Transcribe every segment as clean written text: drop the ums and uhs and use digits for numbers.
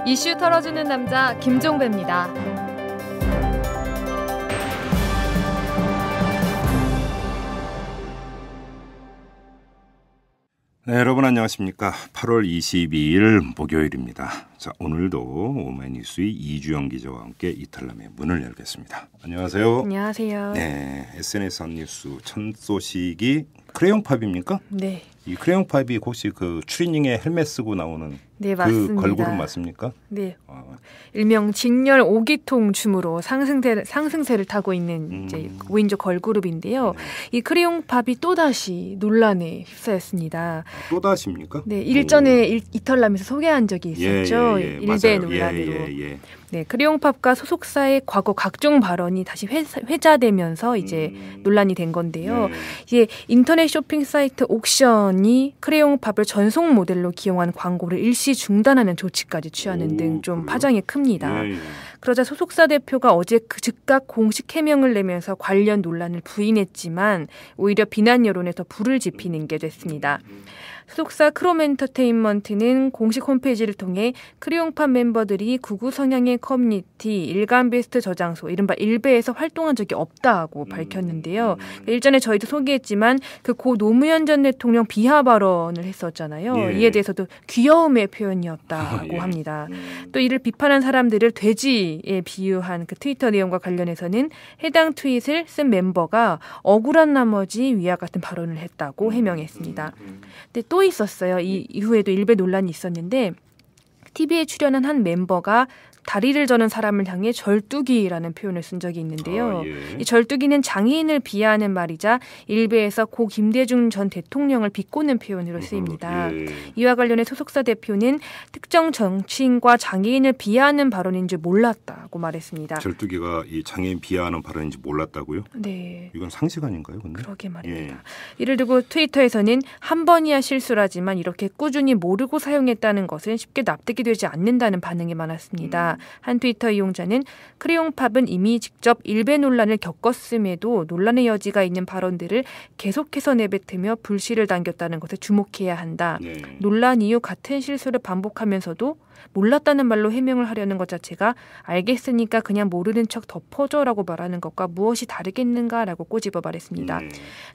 이슈 털어주는 남자 김종배입니다. 네, 여러분 안녕하십니까. 8월 22일 목요일입니다. 자, 오늘도 오마이뉴스의 이주영 기자와 함께 이탈남의 문을 열겠습니다. 안녕하세요. 안녕하세요. 네, SNS 한 뉴스 첫 소식이 크레용팝입니까? 네. 이 크레용팝이 혹시 그 추리닝에 헬멧 쓰고 나오는 네, 그 맞습니다. 걸그룹 맞습니까? 네. 일명 직렬 5기통 춤으로 상승세를 타고 있는 이제 5인조 걸그룹인데요. 네. 이 크레용팝이 또다시 논란에 휩싸였습니다. 또다시입니까? 네, 일전에 이탈남에서 소개한 적이 있었죠. 예, 일베 맞아요. 논란으로. 예. 네, 크레용팝과 소속사의 과거 각종 발언이 다시 회자되면서 이제 논란이 된 건데요. 네. 이제 인터넷 쇼핑 사이트 옥션이 크레용팝을 전속 모델로 기용한 광고를 일시 중단하는 조치까지 취하는 등 좀 파장이 큽니다. 예. 그러자 소속사 대표가 어제 즉각 공식 해명을 내면서 관련 논란을 부인했지만 오히려 비난 여론에 더 불을 지피는 게 됐습니다. 소속사 크롬엔터테인먼트는 공식 홈페이지를 통해 크레용팝 멤버들이 극우 성향의 커뮤니티 일간베스트 저장소 이른바 일베에서 활동한 적이 없다고 밝혔는데요. 일전에 저희도 소개했지만 그 고 노무현 전 대통령 비하 발언을 했었잖아요. 예. 이에 대해서도 귀여움의 표현이었다고 예. 합니다. 또 이를 비판한 사람들을 돼지에 비유한 그 트위터 내용과 관련해서는 해당 트윗을 쓴 멤버가 억울한 나머지 위와 같은 발언을 했다고 해명했습니다. 근데 또 있었어요. 이 이후에도 일베 논란이 있었는데 TV에 출연한 한 멤버가 다리를 저는 사람을 향해 절뚝이라는 표현을 쓴 적이 있는데요. 이 절뚝이는 장애인을 비하하는 말이자 일베에서 고 김대중 전 대통령을 비꼬는 표현으로 쓰입니다. 이와 관련해 소속사 대표는 특정 정치인과 장애인을 비하하는 발언인 줄 몰랐다고 말했습니다. 절뚝이가 이 장애인 비하하는 발언인지 몰랐다고요? 네. 이건 상식 아닌가요? 근데? 그러게 말입니다. 이를 두고 트위터에서는 한 번이야 실수라지만 이렇게 꾸준히 모르고 사용했다는 것은 쉽게 납득이 되지 않는다는 반응이 많았습니다. 한 트위터 이용자는 크레용팝은 이미 직접 일베 논란을 겪었음에도 논란의 여지가 있는 발언들을 계속해서 내뱉으며 불씨를 당겼다는 것에 주목해야 한다. 네. 논란 이후 같은 실수를 반복하면서도 몰랐다는 말로 해명을 하려는 것 자체가 알겠으니까 그냥 모르는 척 덮어줘라고 말하는 것과 무엇이 다르겠는가라고 꼬집어 말했습니다.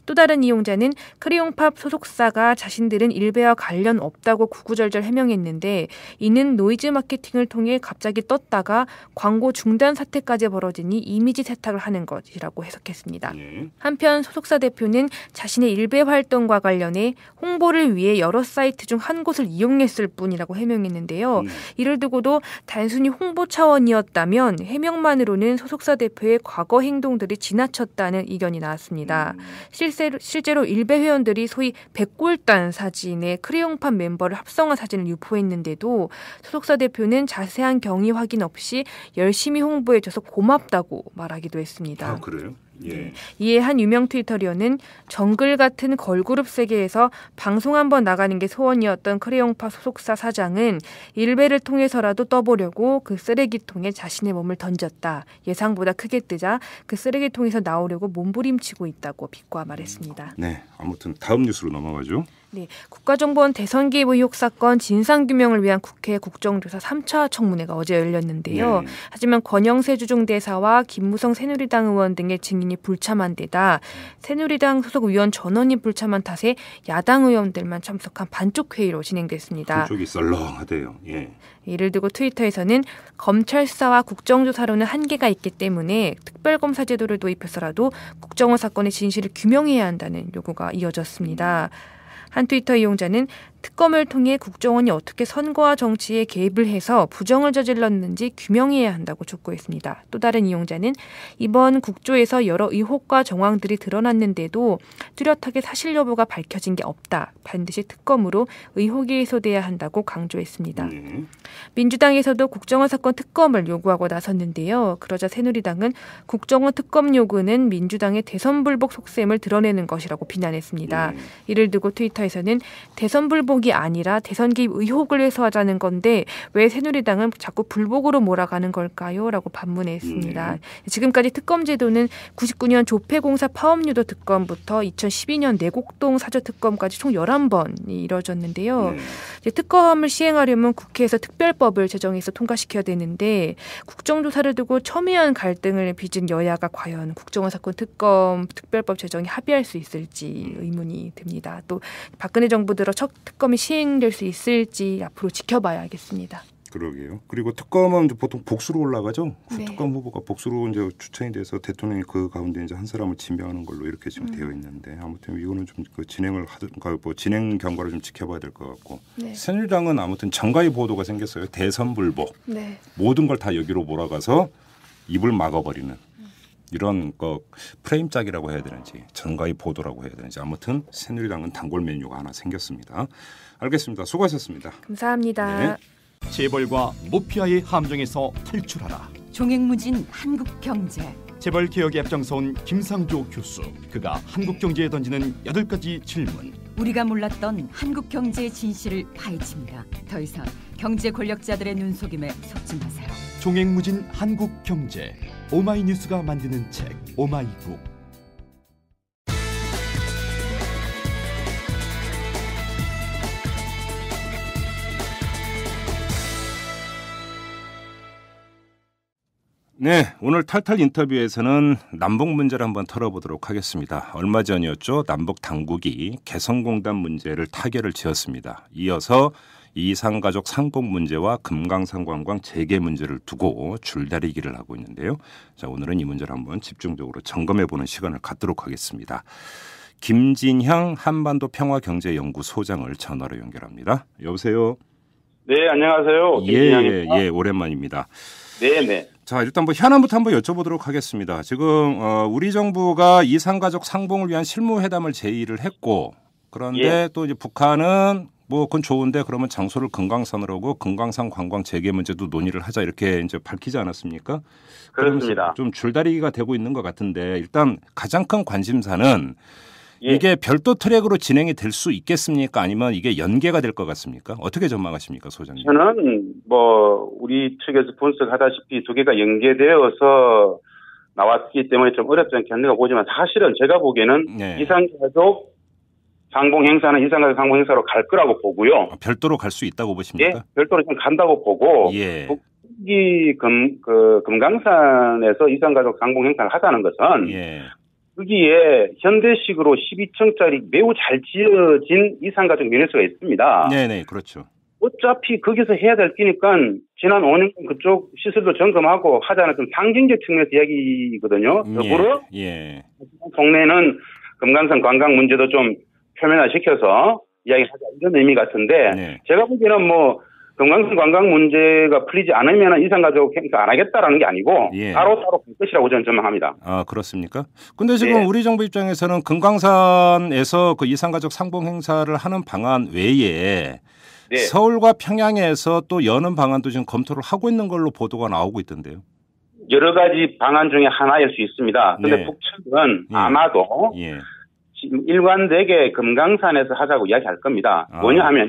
또 다른 이용자는 크레용팝 소속사가 자신들은 일베와 관련 없다고 구구절절 해명했는데 이는 노이즈 마케팅을 통해 갑자기 떴다가 광고 중단 사태까지 벌어지니 이미지 세탁을 하는 것이라고 해석했습니다. 한편 소속사 대표는 자신의 일베 활동과 관련해 홍보를 위해 여러 사이트 중 한 곳을 이용했을 뿐이라고 해명했는데요. 이를 두고도 단순히 홍보 차원이었다면 해명만으로는 소속사 대표의 과거 행동들이 지나쳤다는 의견이 나왔습니다. 실제로 일베 회원들이 소위 백골단 사진에 크레용팝 멤버를 합성한 사진을 유포했는데도 소속사 대표는 자세한 경위 확인 없이 열심히 홍보해줘서 고맙다고 말하기도 했습니다. 아, 그래요? 예. 이에 한 유명 트위터리어는 정글 같은 걸그룹 세계에서 방송 한번 나가는 게 소원이었던 크레용팝 소속사 사장은 일베를 통해서라도 떠보려고 그 쓰레기통에 자신의 몸을 던졌다. 예상보다 크게 뜨자 그 쓰레기통에서 나오려고 몸부림치고 있다고 비꼬아 말했습니다. 네, 아무튼 다음 뉴스로 넘어가죠. 네, 국가정보원 대선 개입 의혹 사건 진상규명을 위한 국회 국정조사 3차 청문회가 어제 열렸는데요. 하지만 권영세 주중대사와 김무성 새누리당 의원 등의 증인이 불참한 데다 새누리당 소속 의원 전원이 불참한 탓에 야당 의원들만 참석한 반쪽 회의로 진행됐습니다. 한쪽이 썰렁하대요. 예. 이를 두고 트위터에서는 검찰 수사와 국정조사로는 한계가 있기 때문에 특별검사 제도를 도입해서라도 국정원 사건의 진실을 규명해야 한다는 요구가 이어졌습니다. 한 트위터 이용자는 특검을 통해 국정원이 어떻게 선거와 정치에 개입을 해서 부정을 저질렀는지 규명해야 한다고 촉구했습니다. 또 다른 이용자는 이번 국조에서 여러 의혹과 정황들이 드러났는데도 뚜렷하게 사실 여부가 밝혀진 게 없다. 반드시 특검으로 의혹이 해소돼야 한다고 강조했습니다. 민주당에서도 국정원 사건 특검을 요구하고 나섰는데요. 그러자 새누리당은 국정원 특검 요구는 민주당의 대선 불복 속셈을 드러내는 것이라고 비난했습니다. 이를 두고 트위터에서는 대선 불복 반복이 아니라 대선 개입 의혹을 해소하자는 건데 왜 새누리당은 자꾸 불복으로 몰아가는 걸까요? 라고 반문했습니다. 지금까지 특검 제도는 99년 조폐공사 파업유도 특검부터 2012년 내곡동 사저특검까지 총 11번이 이뤄졌는데요. 이제 특검을 시행하려면 국회에서 특별법을 제정해서 통과시켜야 되는데 국정조사를 두고 첨예한 갈등을 빚은 여야가 과연 국정원 사건 특검 특별법 제정에 합의할 수 있을지 의문이 듭니다. 또 박근혜 정부 들어 첫 특검이 시행될 수 있을지 앞으로 지켜봐야겠습니다. 그러게요. 그리고 특검은 보통 복수로 올라가죠. 네. 특검 후보가 복수로 이제 추천이 돼서 대통령이 그 가운데 이제 한 사람을 지명하는 걸로 이렇게 지금 되어 있는데 아무튼 이거는 좀 그 진행을 하든가 뭐 진행 경과를 좀 지켜봐야 될 것 같고 네. 새누리당은 아무튼 정가의 보도가 생겼어요. 대선 불복. 네. 모든 걸 다 여기로 몰아가서 입을 막아버리는 이런 거 프레임 짝이라고 해야 되는지 정가의 보도라고 해야 되는지 아무튼 새누리당은 단골 메뉴가 하나 생겼습니다. 알겠습니다. 수고하셨습니다. 감사합니다. 네. 재벌과 모피아의 함정에서 탈출하라. 종횡무진 한국경제. 재벌 개혁에 앞장서온 김상조 교수. 그가 한국경제에 던지는 8가지 질문. 우리가 몰랐던 한국경제의 진실을 파헤칩니다. 더 이상 경제 권력자들의 눈속임에 속지 마세요. 종횡무진 한국경제. 오마이뉴스가 만드는 책 오마이북. 네, 오늘 탈탈 인터뷰에서는 남북 문제를 한번 털어보도록 하겠습니다. 얼마 전이었죠. 남북 당국이 개성공단 문제를 타결을 지었습니다. 이어서 이산가족 상봉 문제와 금강산 관광 재개 문제를 두고 줄다리기를 하고 있는데요. 자, 오늘은 이 문제를 한번 집중적으로 점검해보는 시간을 갖도록 하겠습니다. 김진향 한반도 평화경제연구소장을 전화로 연결합니다. 여보세요. 네, 안녕하세요. 김진향입니다. 예, 오랜만입니다. 네네. 자, 일단 뭐 현안부터 한번 여쭤보도록 하겠습니다. 지금 우리 정부가 이산가족 상봉을 위한 실무회담을 제의를 했고 그런데 또 이제 북한은 뭐 그건 좋은데 그러면 장소를 금강산으로 하고 금강산 관광 재개 문제도 논의를 하자 이렇게 이제 밝히지 않았습니까? 그렇습니다. 좀 줄다리기가 되고 있는 것 같은데 일단 가장 큰 관심사는 이게 별도 트랙으로 진행이 될 수 있겠습니까? 아니면 이게 연계가 될 것 같습니까? 어떻게 전망하십니까, 소장님? 저는 뭐 우리 측에서 분석하다시피 두 개가 연계되어서 나왔기 때문에 좀 어렵지 않겠는가 보지만 사실은 제가 보기에는 이산가족 상봉 행사는 이산가족 상봉 행사로 갈 거라고 보고요. 별도로 갈 수 있다고 보십니까? 예, 별도로 좀 간다고 보고 북이 금강산에서 이산가족 상봉 행사를 하자는 것은 거기에 현대식으로 12층짜리 매우 잘 지어진 이산가족 민원수가 있습니다. 네네, 그렇죠. 어차피 거기서 해야 될 끼니까 지난 5년 그쪽 시설도 점검하고 하자는 좀 상징적 측면에서 이야기거든요. 더불어 동네는 금강산 관광 문제도 좀 표면화시켜서 이야기하자 이런 의미 같은데 제가 보기에는 뭐 금강산 관광 문제가 풀리지 않으면 이산가족 행사 안 하겠다라는 게 아니고 따로따로 볼 것이라고 저는 전망합니다. 아, 그렇습니까? 근데 지금 우리 정부 입장에서는 금강산에서 그 이산가족 상봉 행사를 하는 방안 외에 서울과 평양에서 또 여는 방안도 지금 검토를 하고 있는 걸로 보도가 나오고 있던데요. 여러 가지 방안 중에 하나일 수 있습니다. 그런데 북측은 아마도 지금 일관되게 금강산에서 하자고 이야기할 겁니다. 뭐냐 하면은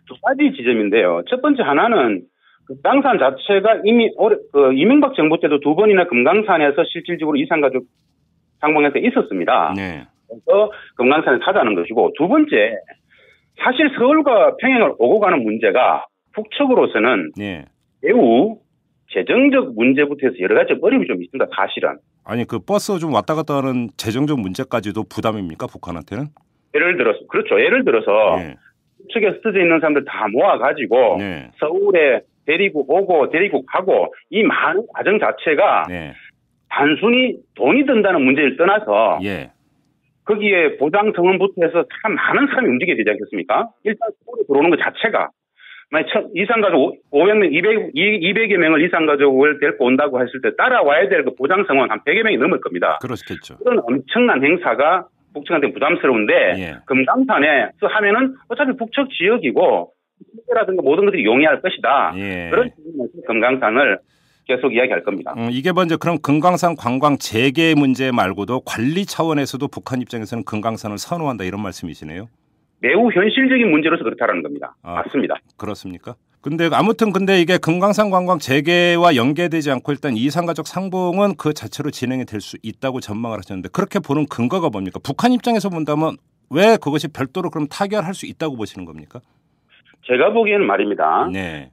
두 가지 지점인데요. 첫 번째 하나는 금강산 자체가 이미 이명박 정부 때도 두 번이나 금강산에서 실질적으로 이산가족 상봉행사가 있었습니다. 그래서 금강산에서 하자는 것이고 두 번째 사실 서울과 평양을 오고 가는 문제가 북측으로서는 매우 재정적 문제부터 해서 여러 가지 어려움이 좀 있습니다. 사실은. 아니 그 버스 좀 왔다 갔다 하는 재정적 문제까지도 부담입니까 북한한테는? 예를 들어서 북측에 흩어져 있는 사람들 다 모아가지고 서울에 데리고 오고 데리고 가고 이 많은 과정 자체가 단순히 돈이 든다는 문제를 떠나서 거기에 보장 성원부터 해서 참 많은 사람이 움직여야 되지 않겠습니까? 일단 서울에 들어오는 것 자체가 만약 이산가족 500명, 200여 명을 이산가족을 데리고 온다고 했을 때 따라와야 될 그 보장 성원 한 100여 명이 넘을 겁니다. 그렇겠죠. 그런 엄청난 행사가 북측한테 부담스러운데 금강산에서 하면은 어차피 북측 지역이고 라든가 모든 것들이 용이할 것이다. 그런 측면에서 금강산을 계속 이야기할 겁니다. 이게 먼저 그럼 금강산 관광 재개 문제 말고도 관리 차원에서도 북한 입장에서는 금강산을 선호한다 이런 말씀이시네요. 매우 현실적인 문제로서 그렇다라는 겁니다. 맞습니다. 그렇습니까? 근데 아무튼 이게 금강산 관광 재개와 연계되지 않고 일단 이산가족 상봉은 그 자체로 진행이 될 수 있다고 전망을 하셨는데 그렇게 보는 근거가 뭡니까? 북한 입장에서 본다면 왜 그것이 별도로 그럼 타결할 수 있다고 보시는 겁니까? 제가 보기에는 말입니다. 네.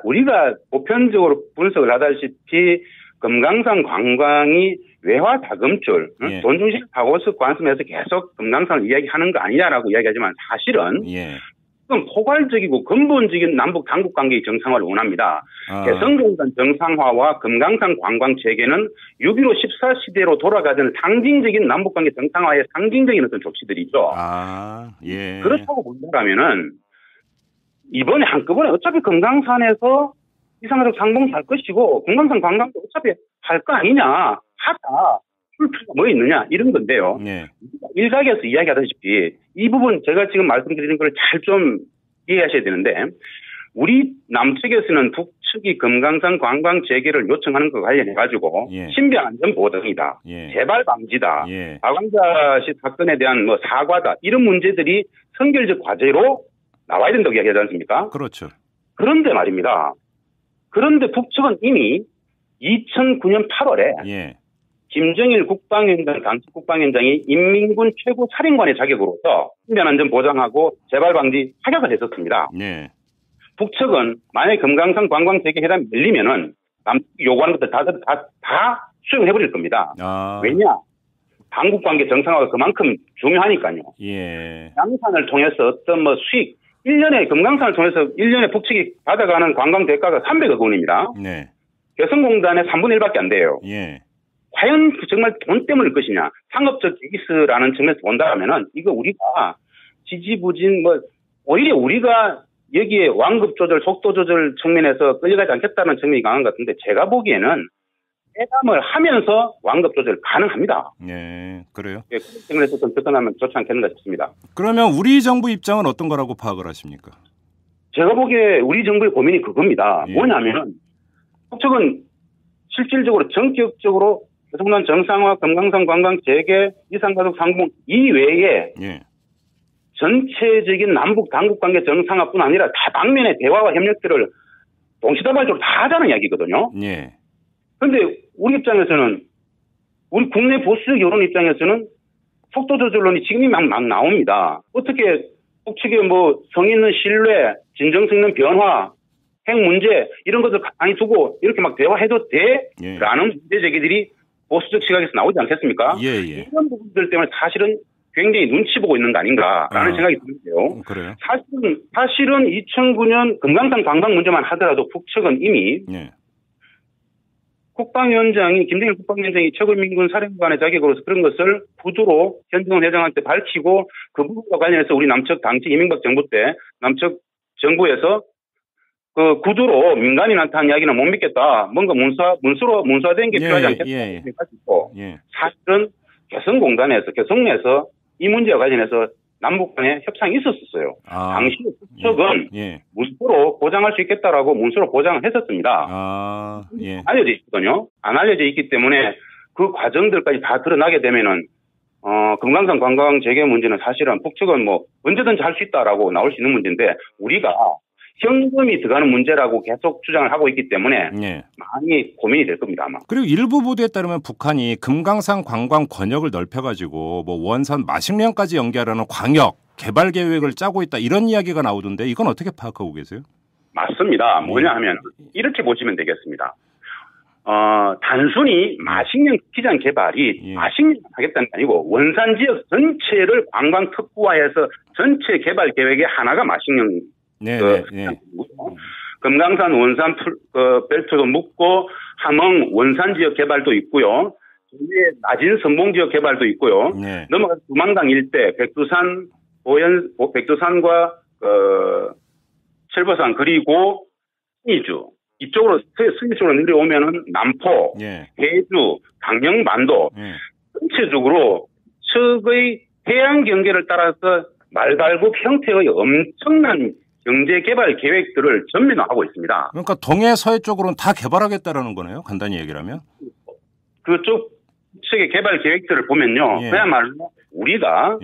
우리가 보편적으로 분석을 하다시피 금강산 관광이 외화 자금줄, 예. 돈 중심 사고적 관점에서 계속 금강산을 이야기하는 거 아니냐라고 이야기하지만 사실은 예. 지금 포괄적이고 근본적인 남북 당국 관계의 정상화를 원합니다. 개성공단 정상화와 금강산 관광 재개는 6.15 14시대로 돌아가는 상징적인 남북 관계 정상화의 상징적인 어떤 조치들이죠. 예. 그렇다고 본다면은 이번에 한꺼번에 어차피 금강산에서 이산가족 상봉 할 것이고 금강산 관광도 어차피 할 거 아니냐 하다 출처가 뭐 있느냐 이런 건데요. 네. 일각에서 이야기하다시피 이 부분 제가 지금 말씀드리는 걸 잘 좀 이해하셔야 되는데 우리 남측에서는 북측이 금강산 관광 재개를 요청하는 것과 관련해 가지고 예. 신변 안전 보장이다, 예. 재발 방지다, 예. 박광자 씨 사건에 대한 뭐 사과다 이런 문제들이 선결적 과제로 나와야 된다고 이야기하지 않습니까? 그렇죠. 그런데 말입니다. 그런데 북측은 이미 2009년 8월에 예. 김정일 국방위원장, 당시 국방위원장이 인민군 최고 사령관의 자격으로서 신변안전 보장하고 재발 방지 하격을 했었습니다. 예. 북측은 만약에 금강산 관광 재개 회담이 열리면은 남측이 요구하는 것들 다 수용해버릴 겁니다. 왜냐? 당국 관계 정상화가 그만큼 중요하니까요. 예. 양산을 통해서 어떤 뭐 수익, 1년에 금강산을 통해서 1년에 북측이 받아가는 관광 대가가 300억 원입니다. 네. 개성공단의 3분의 1밖에 안 돼요. 예. 과연 정말 돈 때문일 것이냐. 상업적 기기스라는 측면에서 본다면은 이거 우리가 지지부진 오히려 우리가 여기에 완급 조절, 속도 조절 측면에서 끌려가지 않겠다는 측면이 강한 것 같은데 제가 보기에는 회담을 하면서 완급 조절 가능합니다. 네, 그래요? 예, 그런 측면에서 좀 접근하면 좋지 않겠는가 싶습니다. 그러면 우리 정부 입장은 어떤 거라고 파악을 하십니까? 제가 보기에 우리 정부의 고민이 그겁니다. 예. 뭐냐면 북측은 실질적으로 전격적으로 개성공단 정상화, 금강산 관광 재개, 이산가족 상봉 이외에 예. 전체적인 남북 당국 관계 정상화뿐 아니라 다방면의 대화와 협력들을 동시다발적으로 다 하자는 이야기거든요. 예. 그런데 우리 입장에서는 우리 국내 보수적 여론 입장에서는 속도 조절론이 지금이 막 나옵니다. 어떻게 북측의 성 있는 신뢰, 진정성 있는 변화, 핵 문제 이런 것을 가만히 두고 이렇게 막 대화해도 돼? 예. 라는 문제 제기들이 보수적 시각에서 나오지 않겠습니까? 예, 예. 이런 부분들 때문에 사실은 굉장히 눈치 보고 있는 거 아닌가라는 생각이 드는데요. 그래요? 사실은 2009년 금강산 관광 문제만 하더라도 북측은 이미 예. 김정일 국방위원장이 최고인민군 사령관의 자격으로서 그런 것을 구두로 현정원 회장한테 밝히고 그 부분과 관련해서 우리 남측 당시 이명박 정부 때 남측 정부에서 그 구두로 민간인 한테한 이야기는 못 믿겠다. 뭔가 문서화된 게 필요하지 않겠다. 해가지고 사실은 개성내에서 이 문제와 관련해서 남북 간에 협상이 있었어요. 당시 북측은 문서로 보장할 수 있겠다라고 문서로 보장을 했었습니다. 알려져 있거든요. 안 알려져 있기 때문에 그 과정들까지 다 드러나게 되면은 금강산 관광 재개 문제는 사실은 북측은 언제든지 할 수 있다라고 나올 수 있는 문제인데 우리가 현금이 들어가는 문제라고 계속 주장을 하고 있기 때문에 많이 고민이 될 겁니다, 아마. 그리고 일부 보도에 따르면 북한이 금강산 관광 권역을 넓혀가지고 원산 마식령까지 연계하려는 광역 개발 계획을 짜고 있다 이런 이야기가 나오던데 이건 어떻게 파악하고 계세요? 맞습니다. 뭐냐 하면 이렇게 보시면 되겠습니다. 단순히 마식령 기장 개발이 마식령 하겠다는 게 아니고 원산 지역 전체를 관광 특구화해서 전체 개발 계획의 하나가 마식령 금강산 원산 벨트도 묶고 함흥 원산 지역 개발도 있고요. 위에 낮은 선봉 지역 개발도 있고요. 넘어가서 두만강 일대 백두산과 철보산 그리고 승리주 이쪽으로 승리 쪽으로 내려오면은 남포, 해주, 강영반도 전체적으로 측의 해양 경계를 따라서 말발굽 형태의 엄청난 경제 개발 계획들을 전면화하고 있습니다. 그러니까 동해 서해 쪽으로는 다 개발하겠다라는 거네요. 간단히 얘기를 하면. 그쪽 측의 개발 계획들을 보면요. 그야말로 우리가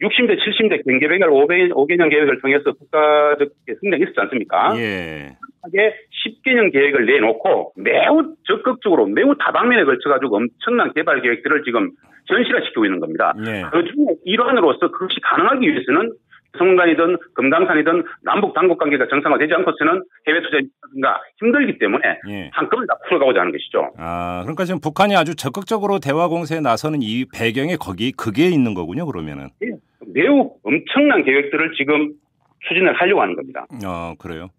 60대, 70대 경제 배결 5개년 계획을 통해서 국가적 성장이 있었지 않습니까? 예. 하게 10개년 계획을 내놓고 매우 적극적으로 매우 다방면에 걸쳐가지고 엄청난 개발 계획들을 지금 현실화시키고 있는 겁니다. 예. 그중에 일환으로서 그것이 가능하기 위해서는 성간이든 금강산이든 남북 당국 관계가 정상화되지 않고서는 해외 투자가 힘들기 때문에 예. 한꺼번에 다 풀어가고자 하는 것이죠. 그러니까 지금 북한이 아주 적극적으로 대화 공세에 나서는 이 배경에 그게 있는 거군요. 그러면은. 예. 매우 엄청난 계획들을 지금 추진을 하려고 하는 겁니다. 그래요.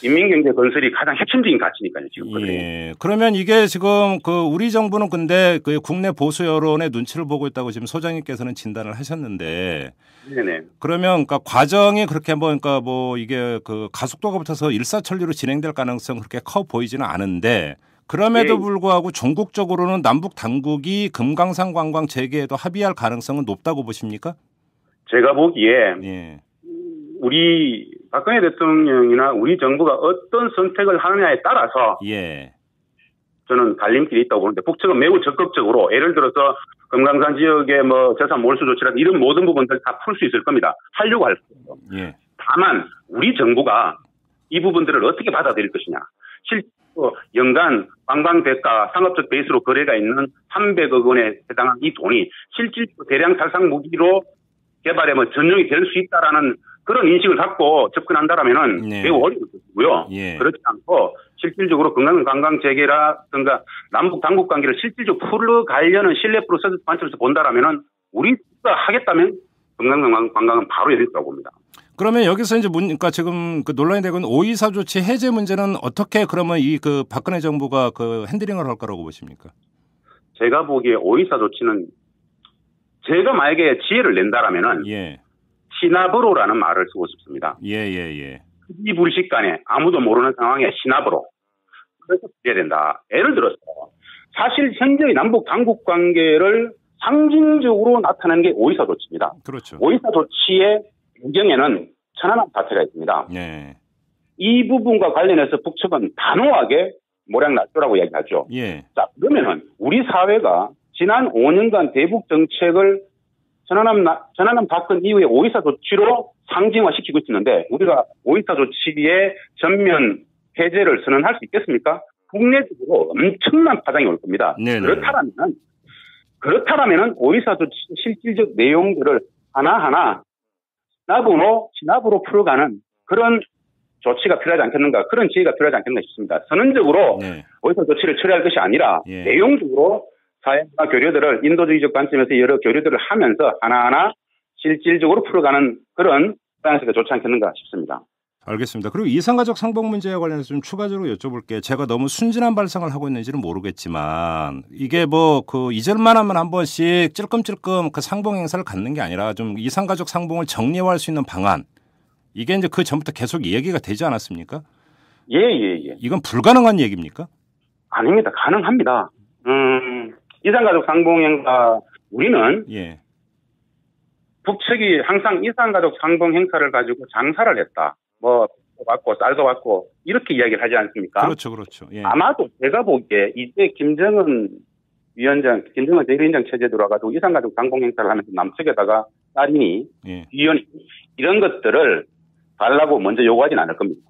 인민경제 건설이 가장 핵심적인 가치니까요, 지금. 예. 그러면 이게 지금 우리 정부는 근데 국내 보수 여론의 눈치를 보고 있다고 지금 소장님께서는 진단을 하셨는데. 네네. 그러면 그러니까 과정이 그렇게 그러니까 이게 가속도가 붙어서 일사천리로 진행될 가능성 그렇게 커 보이지는 않은데 그럼에도 불구하고 전국적으로는 남북 당국이 금강산 관광 재개에도 합의할 가능성은 높다고 보십니까? 제가 보기에 예. 우리 박근혜 대통령이나 우리 정부가 어떤 선택을 하느냐에 따라서 예. 저는 갈림길이 있다고 보는데 북측은 매우 적극적으로 예를 들어서 금강산 지역의 재산 몰수 조치라든지 이런 모든 부분들 다 풀 수 있을 겁니다. 하려고 할 거예요. 예. 다만 우리 정부가 이 부분들을 어떻게 받아들일 것이냐. 실제로 연간 관광 대가 상업적 베이스로 거래가 있는 300억 원에 해당한 이 돈이 실질적으로 대량 살상 무기로 개발에 전용이 될 수 있다라는 그런 인식을 갖고 접근한다라면은 네. 매우 어려울 것이고요. 예. 그렇지 않고 실질적으로 관광 재개라든가 남북 당국 관계를 실질적으로 풀어가려는 신뢰 프로세스 관점에서 본다라면은 우리가 하겠다면 관광은 바로 열릴 거라고 봅니다. 그러면 여기서 이제 그러니까 지금 논란이 되고 있는 5.24 조치 해제 문제는 어떻게 그러면 박근혜 정부가 핸들링을 할 거라고 보십니까? 제가 보기에 5.24 조치는 제가 만약에 지혜를 낸다라면은 예. 시나브로라는 말을 쓰고 싶습니다. 예. 이 불식간에 아무도 모르는 상황에 시나브로. 그래서 해야 된다. 예를 들어서 사실 현재의 남북 당국 관계를 상징적으로 나타내는 게 5.24 조치입니다. 그렇죠. 5.24 조치의 배경에는 천안함 사태가 있습니다. 네. 이 부분과 관련해서 북측은 단호하게 모략날조라고 얘기하죠. 예. 자, 그러면은 우리 사회가 지난 5년간 대북 정책을 천안함 사건 이후에 5.24 조치로 상징화시키고 있었는데 우리가 5.24 조치의 전면 해제를 선언할 수 있겠습니까? 국내적으로 엄청난 파장이 올 겁니다. 네네. 그렇다라면은 5.24 조치 실질적 내용들을 하나하나 시나브로 풀어가는 그런 조치가 필요하지 않겠는가, 그런 지혜가 필요하지 않겠나 싶습니다. 선언적으로 5.24 조치를 처리할 것이 아니라 내용적으로 사회와 교류들을 인도주의적 관점에서 여러 교류들을 하면서 하나하나 실질적으로 풀어가는 그런 방식이 좋지 않겠는가 싶습니다. 알겠습니다. 그리고 이산가족 상봉 문제와 관련해서 좀 추가적으로 여쭤볼게요. 제가 너무 순진한 발상을 하고 있는지는 모르겠지만 이게 잊을만 하면 한 번씩 찔끔찔끔 상봉 행사를 갖는 게 아니라 좀 이산가족 상봉을 정리화할 수 있는 방안 이게 이제 그 전부터 계속 이야기가 되지 않았습니까? 예. 이건 불가능한 얘기입니까? 아닙니다. 가능합니다. 이산가족 상봉 행사 우리는 북측이 항상 이산가족 상봉 행사를 가지고 장사를 했다. 받고 쌀도 받고 이렇게 이야기를 하지 않습니까? 그렇죠. 예. 아마도 제가 보기에 이때 김정은 대리위원장 체제 들어와가지고 이산가족 상봉 행사를 하면서 남측에다가 딸이니 위원이 이런 것들을 달라고 먼저 요구하진 않을 겁니다.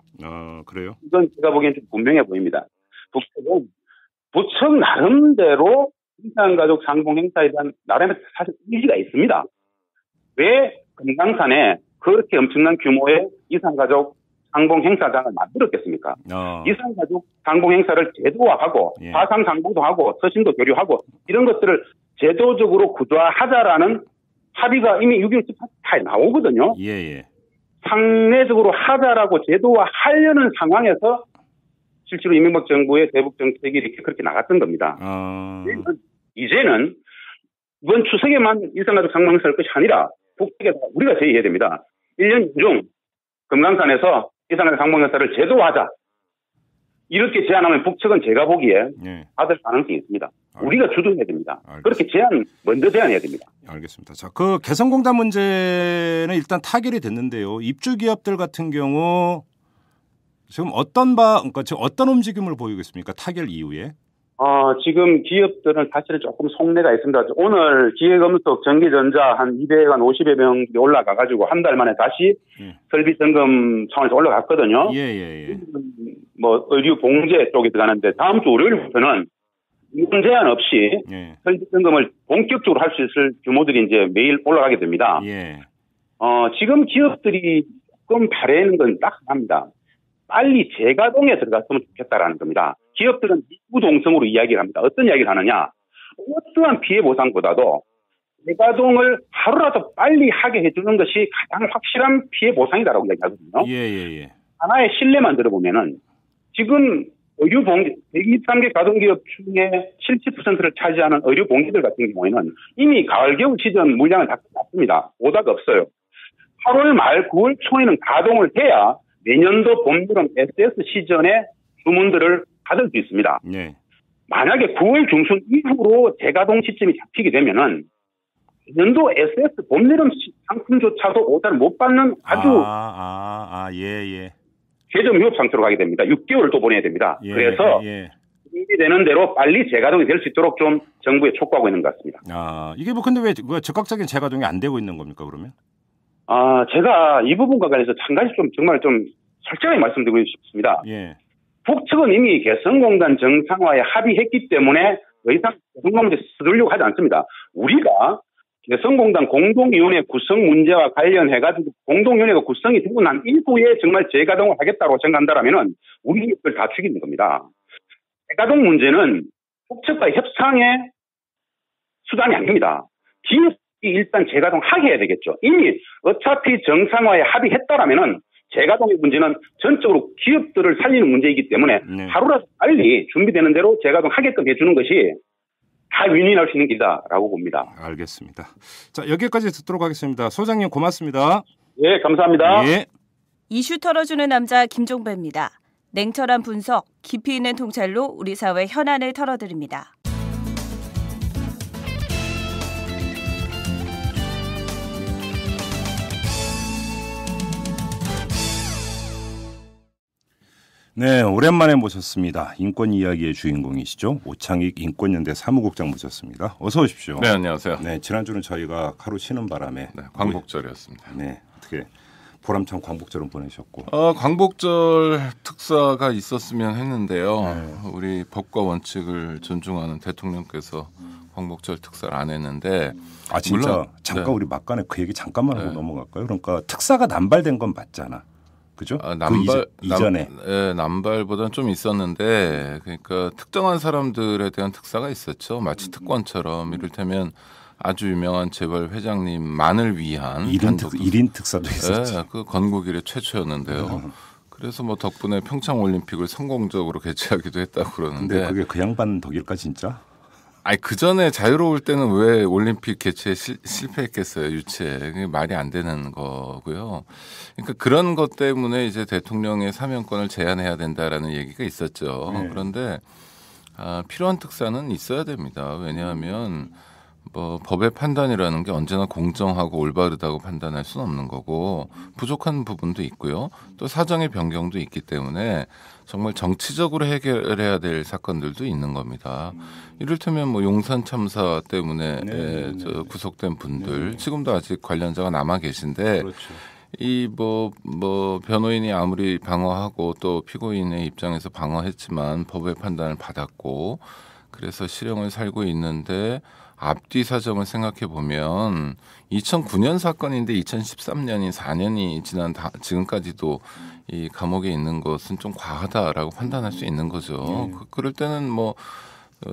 그래요? 이건 제가 보기엔 좀 분명해 보입니다. 북측 나름대로 이산가족 상봉 행사에 대한 나름의 사실 의지가 있습니다. 왜 금강산에 그렇게 엄청난 규모의 이산가족 상봉 행사장을 만들었겠습니까? 이산가족 상봉 행사를 제도화하고 화상 상봉도 하고 서신도 교류하고 이런 것들을 제도적으로 구조화하자라는 합의가 이미 6.25 파트에 나오거든요. 상례적으로 하자라고 제도화하려는 상황에서 실제로 이명박 정부의 대북 정책이 이렇게 그렇게 나갔던 겁니다. 이제는 이번 추석에만 이산가족 상봉 행사를 할 것이 아니라 북측에서 우리가 제의해야 됩니다. 1년 중 금강산에서 이산가족 상봉 행사를 제도화하자. 이렇게 제안하면 북측은 제가 보기에 받을 가능성이 있습니다. 우리가 주도해야 됩니다. 그렇게 먼저 제안해야 됩니다. 알겠습니다. 자, 개성공단 문제는 일단 타결이 됐는데요. 입주 기업들 같은 경우 지금 어떤 움직임을 보이고 있습니까? 타결 이후에? 지금 기업들은 사실 조금 속내가 있습니다. 오늘 기계금속, 전기전자 한 250여 명이 올라가가지고 한 달 만에 다시 설비 점검 차원에서 올라갔거든요. 뭐 의류 봉제 쪽에 들어가는데 다음 주 월요일부터는 이동 제한 없이 설비 점검을 본격적으로 할 수 있을 규모들이 이제 매일 올라가게 됩니다. 지금 기업들이 조금 바라는 건 딱 합니다. 빨리 재가동에 들어갔으면 좋겠다라는 겁니다. 기업들은 이구동성으로 이야기를 합니다. 어떤 이야기를 하느냐. 어떠한 피해 보상보다도 재가동을 하루라도 빨리 하게 해주는 것이 가장 확실한 피해 보상이다라고 이야기하거든요. 하나의 신뢰만 들어보면은 지금 의류 봉기, 123개 가동기업 중에 70%를 차지하는 의류 봉기들 같은 경우에는 이미 가을 겨울 시즌 물량은 다 끝났습니다. 오다가 없어요. 8월 말 9월 초에는 가동을 해야 내년도 봄, 여름 SS 시즌에 주문들을 받을 수 있습니다. 만약에 9월 중순 이후로 재가동 시점이 잡히게 되면은 내년도 SS 봄, 여름 상품조차도 오다를 못 받는 아주 최종 위협 상태로 가게 됩니다. 6개월을 또 보내야 됩니다. 그래서 준비되는 대로 빨리 재가동이 될 수 있도록 좀 정부에 촉구하고 있는 것 같습니다. 이게 뭐 근데 왜 즉각적인 재가동이 안 되고 있는 겁니까 그러면? 제가 이 부분과 관련해서 한 가지 정말 솔직하게 말씀드리고 싶습니다. 북측은 이미 개성공단 정상화에 합의했기 때문에 더 이상 개성공단에 서두르려고 하지 않습니다. 우리가 개성공단 공동위원회 구성 문제와 관련해가지고 공동위원회가 구성이 되고 난 이후에 정말 재가동을 하겠다고 생각한다라면은 우리 이걸 다 죽이는 겁니다. 재가동 문제는 북측과 협상의 수단이 아닙니다. 기업이 일단 재가동하게 해야 되겠죠. 이미 어차피 정상화에 합의했다라면은 재가동의 문제는 전적으로 기업들을 살리는 문제이기 때문에 하루라도 빨리 준비되는 대로 재가동하게끔 해주는 것이 다 윈윈할 수 있는 길이다라고 봅니다. 알겠습니다. 자, 여기까지 듣도록 하겠습니다. 소장님 고맙습니다. 예, 감사합니다. 이슈 털어주는 남자 김종배입니다. 냉철한 분석, 깊이 있는 통찰로 우리 사회 현안을 털어드립니다. 네, 오랜만에 모셨습니다. 인권 이야기의 주인공이시죠. 오창익 인권연대 사무국장 모셨습니다. 어서 오십시오. 네, 안녕하세요. 네, 지난주는 저희가 하루 쉬는 바람에 광복절이었습니다. 네, 어떻게 보람찬 광복절은 보내셨고. 광복절 특사가 있었으면 했는데요. 우리 법과 원칙을 존중하는 대통령께서 광복절 특사를 안 했는데. 진짜 물론, 잠깐 우리 막간에 그 얘기 잠깐만 하고 넘어갈까요? 그러니까 특사가 남발된 건 맞잖아. 그죠? 이전에. 남발보다는 좀 있었는데, 그러니까 특정한 사람들에 대한 특사가 있었죠. 마치 특권처럼 이를테면 아주 유명한 재벌 회장님만을 위한 1인 특사도 있었죠. 그 건국 이래 최초였는데요. 그래서 뭐 덕분에 평창 올림픽을 성공적으로 개최하기도 했다고 그러는데. 근데 그게 그 양반 덕일까 진짜? 그 전에 자유로울 때는 왜 올림픽 개최에 실패했겠어요, 유치에. 그게 말이 안 되는 거고요. 그러니까 그런 것 때문에 이제 대통령의 사면권을 제한해야 된다라는 얘기가 있었죠. 그런데 필요한 특사는 있어야 됩니다. 왜냐하면 뭐 법의 판단이라는 게 언제나 공정하고 올바르다고 판단할 수는 없는 거고 부족한 부분도 있고요. 또 사정의 변경도 있기 때문에 정말 정치적으로 해결해야 될 사건들도 있는 겁니다. 이를테면 뭐 용산 참사 때문에 구속된 분들 지금도 아직 관련자가 남아 계신데 이 뭐 변호인이 아무리 방어하고 또 피고인의 입장에서 방어했지만 법의 판단을 받았고 그래서 실형을 살고 있는데 앞뒤 사정을 생각해 보면 2009년 사건인데 2013년이 4년이 지난 지금까지도 이 감옥에 있는 것은 좀 과하다라고 판단할 수 있는 거죠. 그럴 때는 뭐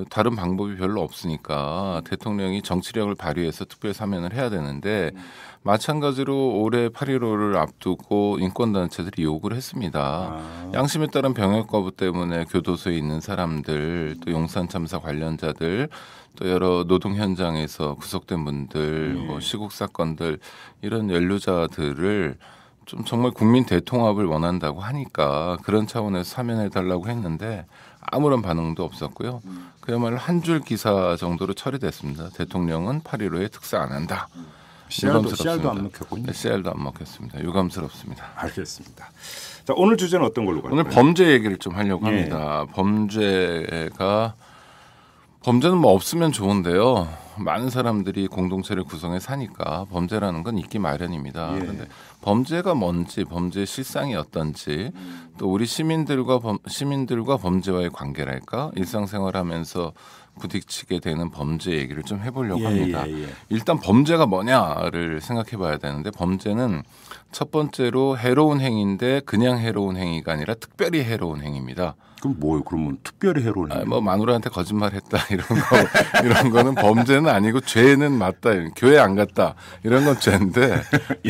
다른 방법이 별로 없으니까 대통령이 정치력을 발휘해서 특별 사면을 해야 되는데 마찬가지로 올해 8.15를 앞두고 인권단체들이 요구를 했습니다. 양심에 따른 병역 거부 때문에 교도소에 있는 사람들 또 용산 참사 관련자들 또 여러 노동 현장에서 구속된 분들 뭐 시국 사건들 이런 연루자들을 좀 정말 국민 대통합을 원한다고 하니까 그런 차원에서 사면해달라고 했는데 아무런 반응도 없었고요. 그야말로 한 줄 기사 정도로 처리됐습니다. 대통령은 8.15에 특사 안 한다. 씨알도 안 먹혔군요. 네, 씨알도 안 먹혔습니다. 유감스럽습니다. 알겠습니다. 자, 오늘 주제는 어떤 걸로 갈까요? 오늘 범죄 얘기를 좀 하려고 합니다. 범죄가 범죄는 뭐 없으면 좋은데요. 많은 사람들이 공동체를 구성해 사니까 범죄라는 건 있기 마련입니다. 그런데 범죄가 뭔지, 범죄의 실상이 어떤지, 또 우리 시민들과 범죄와의 관계랄까, 일상생활하면서 부딪히게 되는 범죄 얘기를 좀 해보려고 합니다. 일단 범죄가 뭐냐를 생각해봐야 되는데, 범죄는 첫 번째로 해로운 행위인데 그냥 해로운 행위가 아니라 특별히 해로운 행위입니다. 그럼 뭐예요? 그러면 특별히 해로운 행위? 뭐 마누라한테 거짓말했다 이런 거는 범죄는 아니고 죄는 맞다. 교회 안 갔다 이런 건 죄인데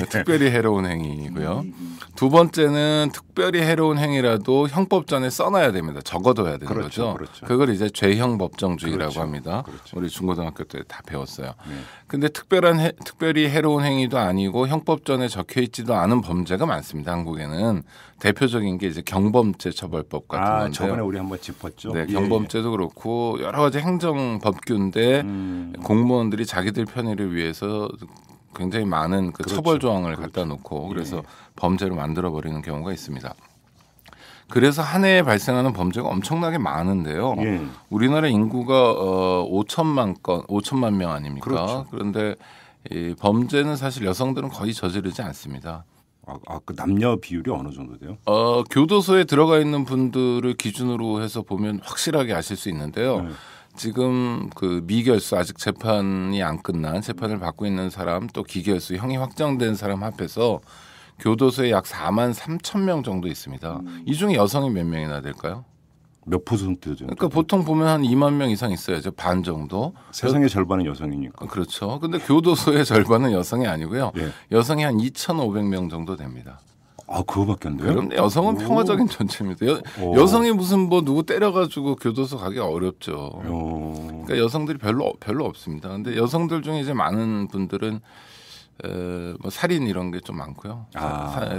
특별히 해로운 행위고요. 두 번째는 특별히 해로운 행위라도 형법전에 써놔야 됩니다. 적어둬야 되는 거죠. 그걸 이제 죄형 법정주의라고 합니다. 우리 중고등학교 때 다 배웠어요. 근데 특별히 해로운 행위도 아니고 형법전에 적혀 있지도 않은 범죄가 많습니다. 한국에는 대표적인 게 이제 경범죄 처벌법 같은 건데요. 저번에 우리 한번 짚었죠. 네, 경범죄도 그렇고 여러 가지 행정법규인데 공무원들이 자기들 편의를 위해서 굉장히 많은 그 처벌 조항을 갖다 놓고 그래서 범죄로 만들어 버리는 경우가 있습니다. 그래서 한 해에 발생하는 범죄가 엄청나게 많은데요. 우리나라 인구가 5천만 명 아닙니까? 그런데 이 범죄는 사실 여성들은 거의 저지르지 않습니다. 그 남녀 비율이 어느 정도 돼요? 교도소에 들어가 있는 분들을 기준으로 해서 보면 확실하게 아실 수 있는데요. 지금 그 미결수 아직 재판이 안 끝난 재판을 받고 있는 사람 또 기결수 형이 확정된 사람 합해서 교도소에 약 4만 3천 명 정도 있습니다. 이 중에 여성이 몇 명이나 될까요? 몇 퍼센트 정도? 그러니까 보통 보면 한 2만 명 이상 있어야죠. 반 정도. 세상의 절반은 여성이니까. 그렇죠. 근데 교도소의 절반은 여성이 아니고요. 여성이 한 2,500명 정도 됩니다. 그거밖에 안 돼요? 그런데 여성은 평화적인 존재입니다. 여성이 무슨 뭐 누구 때려가지고 교도소 가기가 어렵죠. 그러니까 여성들이 별로 없습니다. 근데 여성들 중에 이제 많은 분들은 뭐 살인 이런 게 좀 많고요.